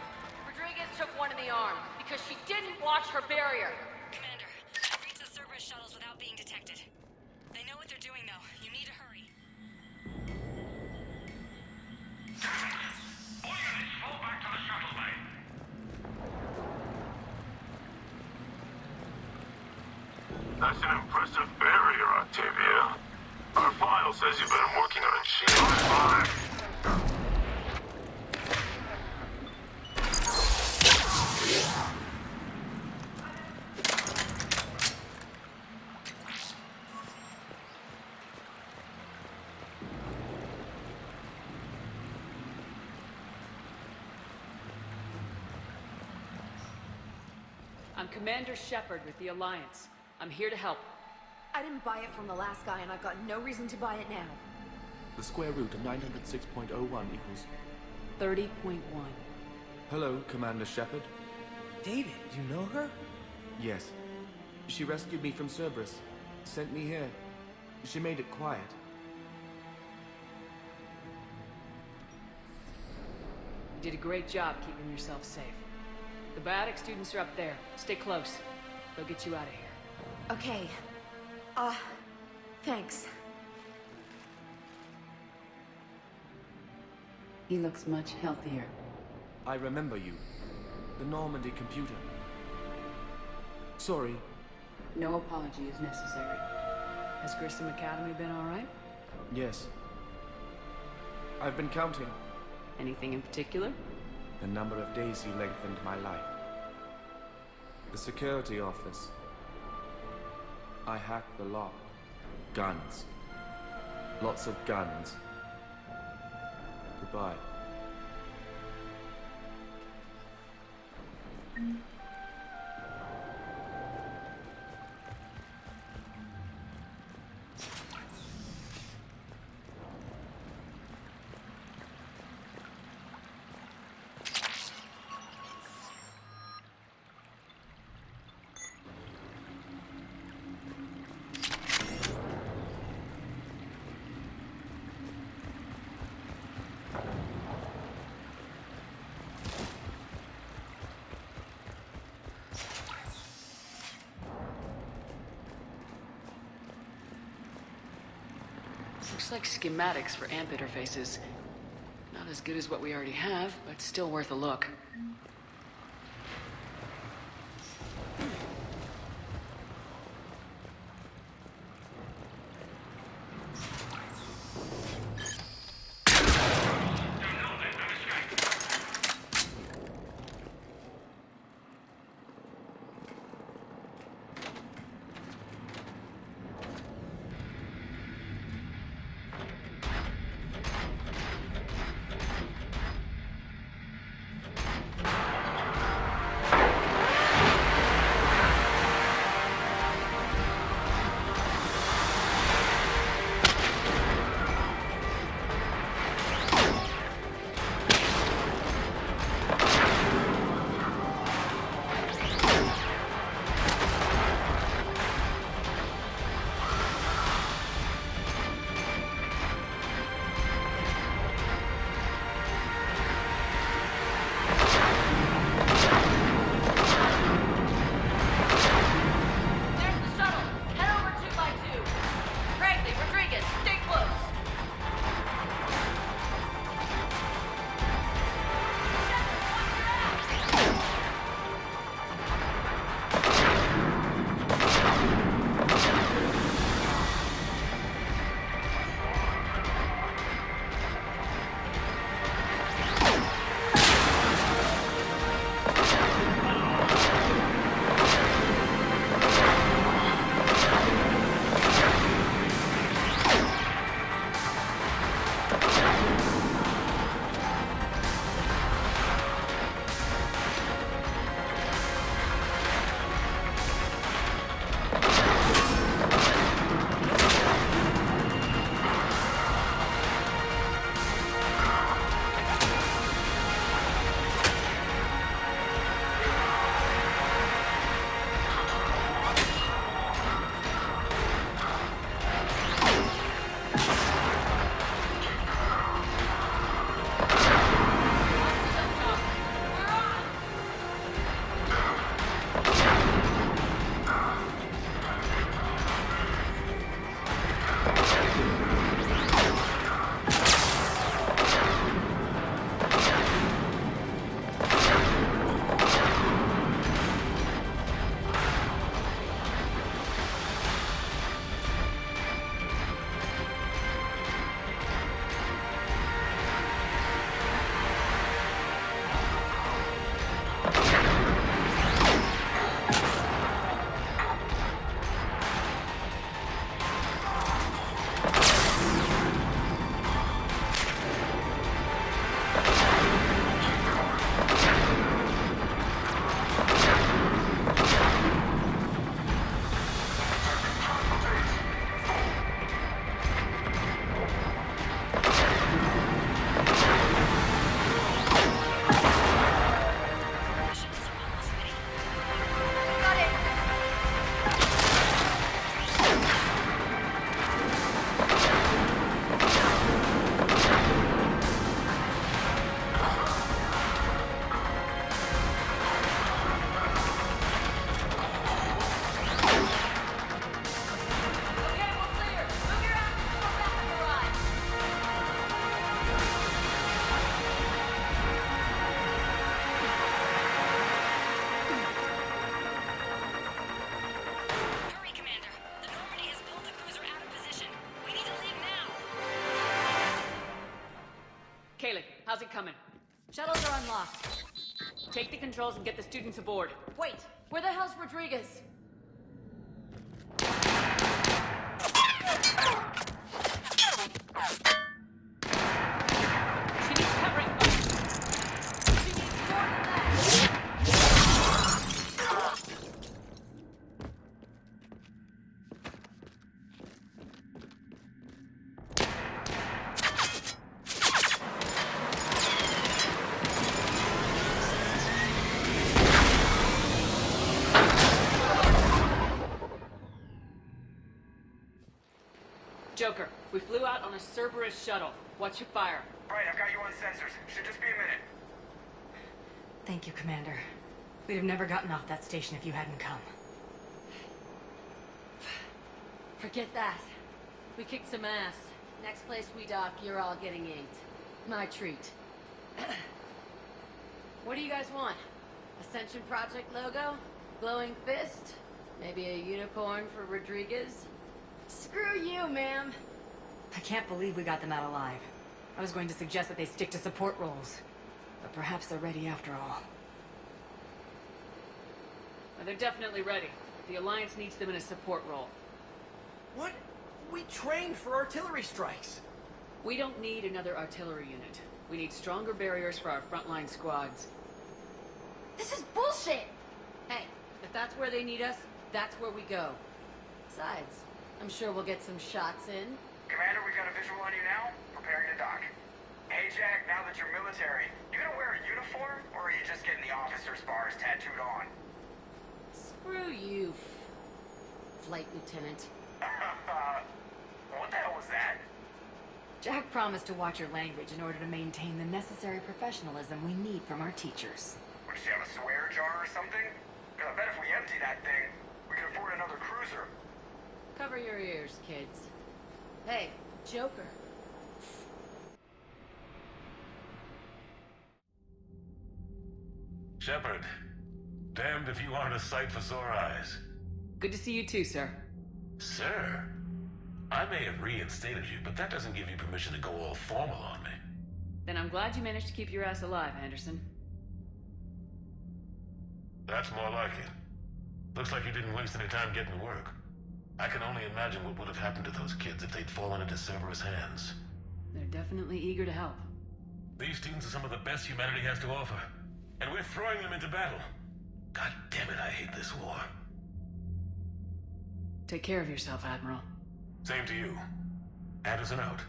Rodriguez took one in the arm because she didn't watch her barrier. Commander, I've reached the Cerberus shuttles without being detected. They know what they're doing, though. You need to hurry. All units, fall back to the shuttle bay. That's an impressive barrier, Octavia. Our file says you've been working on a G5. I'm Commander Shepard with the Alliance. I'm here to help. I didn't buy it from the last guy, and I've got no reason to buy it now. The square root of 906.01 equals... 30.1. Hello, Commander Shepard. David, you know her? Yes. She rescued me from Cerberus. Sent me here. She made it quiet. You did a great job keeping yourself safe. The biotic students are up there. Stay close. They'll get you out of here. Okay. Thanks. He looks much healthier. I remember you. The Normandy computer. Sorry. No apology is necessary. Has Grissom Academy been all right? Yes. I've been counting. Anything in particular? The number of days he lengthened my life. The security office. I hacked the lock. Guns. Lots of guns. Goodbye. Looks like schematics for AMP interfaces. Not as good as what we already have, but still worth a look. Shuttles are unlocked. Take the controls and get the students aboard. Wait, where the hell's Rodriguez? She needs covering fire. She needs more than that. Joker, we flew out on a Cerberus shuttle. Watch your fire. Right, I've got you on sensors. Should just be a minute. Thank you, Commander. We'd have never gotten off that station if you hadn't come. Forget that. We kicked some ass. Next place we dock, you're all getting inked. My treat. What do you guys want? Ascension Project logo? Glowing fist? Maybe a unicorn for Rodriguez? Screw you, ma'am! I can't believe we got them out alive. I was going to suggest that they stick to support roles. But perhaps they're ready after all. Well, they're definitely ready. The Alliance needs them in a support role. What? We trained for artillery strikes. We don't need another artillery unit. We need stronger barriers for our frontline squads. This is bullshit! Hey, if that's where they need us, that's where we go. Besides, I'm sure we'll get some shots in. Commander, we got a visual on you now. Preparing to dock. Hey, Jack, now that you're military, you gonna wear a uniform, or are you just getting the officer's bars tattooed on? Screw you, Flight Lieutenant. What the hell was that? Jack promised to watch your language in order to maintain the necessary professionalism we need from our teachers. What, does she have a swear jar or something? Because I bet if we empty that thing, we can afford another cruiser. Cover your ears, kids. Hey, Joker. Shepard, damned if you aren't a sight for sore eyes. Good to see you too, sir. Sir? I may have reinstated you, but that doesn't give you permission to go all formal on me. Then I'm glad you managed to keep your ass alive, Anderson. That's more like it. Looks like you didn't waste any time getting to work. I can only imagine what would have happened to those kids if they'd fallen into Cerberus' hands. They're definitely eager to help. These students are some of the best humanity has to offer, and we're throwing them into battle. God damn it, I hate this war. Take care of yourself, Admiral. Same to you. Anderson out.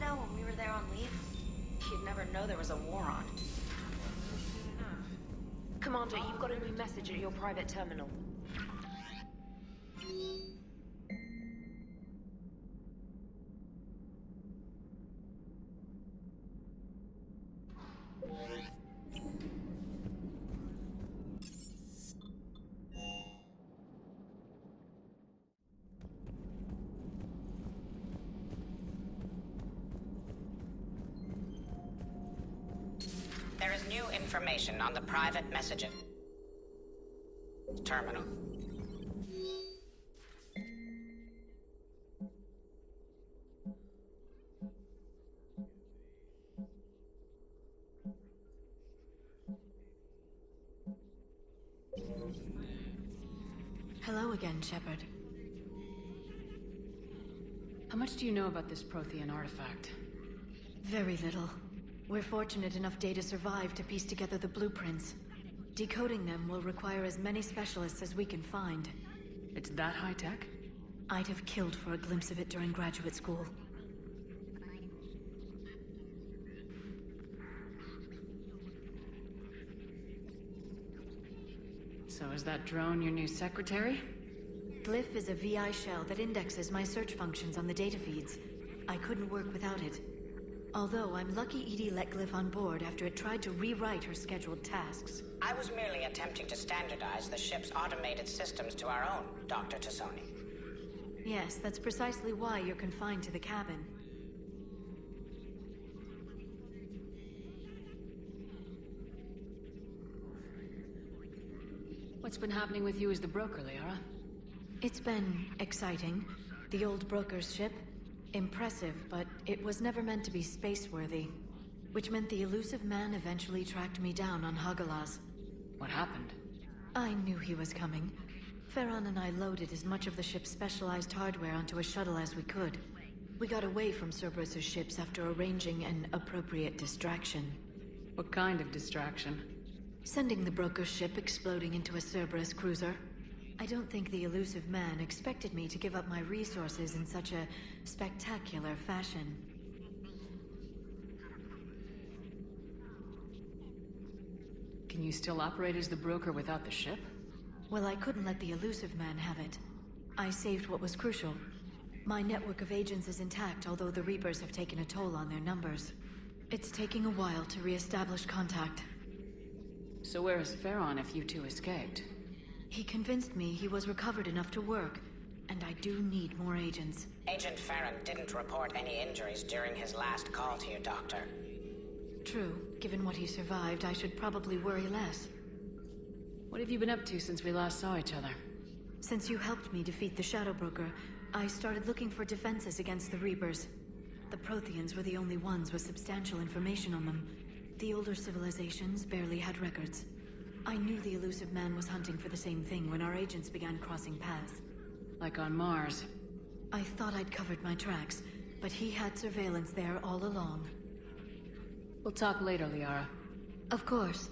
When we were there on leave, you'd never know there was a war on. Commander, you've got a new message at your private terminal. There is new information on the private messaging terminal. Hello again, Shepard. How much do you know about this Prothean artifact? Very little. We're fortunate enough Data survived to piece together the blueprints. Decoding them will require as many specialists as we can find. It's that high-tech? I'd have killed for a glimpse of it during graduate school. So is that drone your new secretary? Glyph is a VI shell that indexes my search functions on the data feeds. I couldn't work without it. Although I'm lucky Edie let Glyph on board after it tried to rewrite her scheduled tasks. I was merely attempting to standardize the ship's automated systems to our own, Dr. Tassoni. Yes, that's precisely why you're confined to the cabin. What's been happening with you as the broker, Liara? It's been exciting. The old broker's ship. Impressive, but it was never meant to be space-worthy. Which meant the elusive man eventually tracked me down on Hagalaz. What happened? I knew he was coming. Farron and I loaded as much of the ship's specialized hardware onto a shuttle as we could. We got away from Cerberus' ships after arranging an appropriate distraction. What kind of distraction? Sending the broker's ship exploding into a Cerberus cruiser. I don't think the elusive man expected me to give up my resources in such a spectacular fashion. Can you still operate as the broker without the ship? Well, I couldn't let the elusive man have it. I saved what was crucial. My network of agents is intact, although the Reapers have taken a toll on their numbers. It's taking a while to re-establish contact. So where is Farron if you two escaped? He convinced me he was recovered enough to work, and I do need more agents. Agent Farron didn't report any injuries during his last call to you, Doctor. True. Given what he survived, I should probably worry less. What have you been up to since we last saw each other? Since you helped me defeat the Shadow Broker, I started looking for defenses against the Reapers. The Protheans were the only ones with substantial information on them. The older civilizations barely had records. I knew the elusive man was hunting for the same thing when our agents began crossing paths. Like on Mars. I thought I'd covered my tracks, but he had surveillance there all along. We'll talk later, Liara. Of course.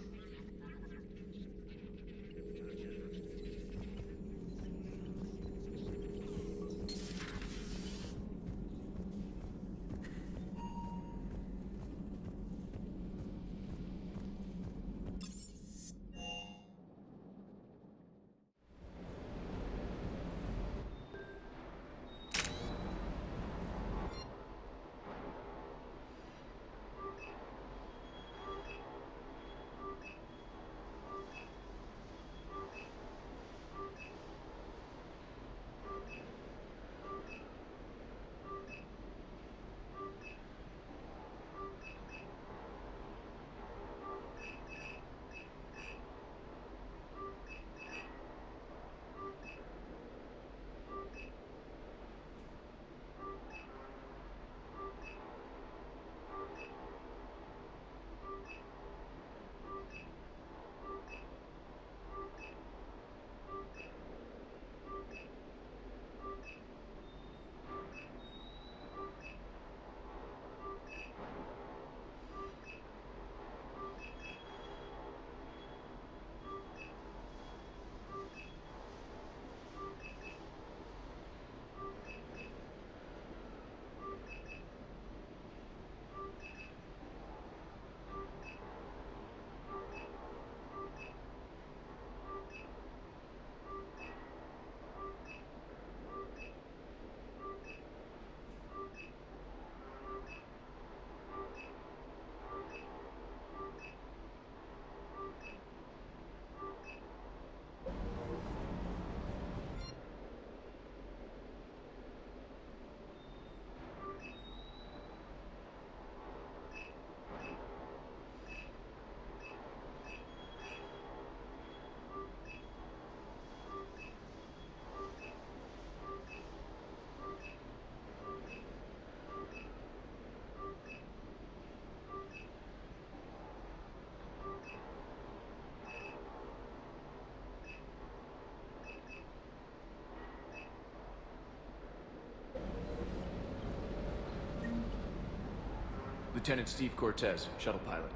Lieutenant Steve Cortez, shuttle pilot.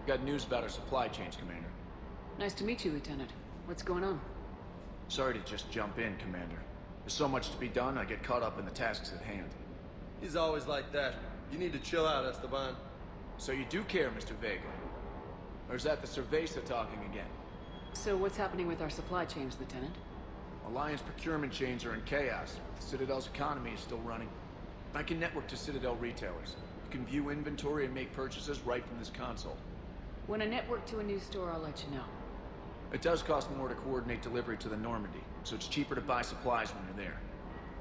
Got news about our supply chains, Commander. Nice to meet you, Lieutenant. What's going on? Sorry to just jump in, Commander. There's so much to be done, I get caught up in the tasks at hand. He's always like that. You need to chill out, Esteban. So you do care, Mr. Vega? Or is that the Cerveza talking again? So what's happening with our supply chains, Lieutenant? Alliance procurement chains are in chaos, but the Citadel's economy is still running. I can network to Citadel retailers. can view inventory and make purchases right from this console. When I network to a new store, I'll let you know. It does cost more to coordinate delivery to the Normandy, so it's cheaper to buy supplies when you're there.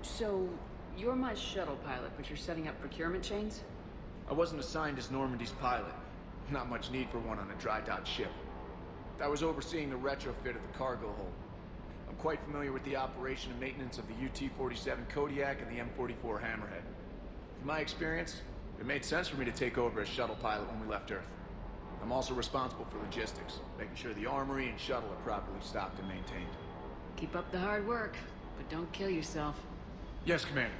So, you're my shuttle pilot, but you're setting up procurement chains? I wasn't assigned as Normandy's pilot. Not much need for one on a dry dock ship. I was overseeing the retrofit of the cargo hold. I'm quite familiar with the operation and maintenance of the UT-47 Kodiak and the M44 Hammerhead. From my experience, it made sense for me to take over as shuttle pilot when we left Earth. I'm also responsible for logistics, making sure the armory and shuttle are properly stocked and maintained. Keep up the hard work, but don't kill yourself. Yes, Commander.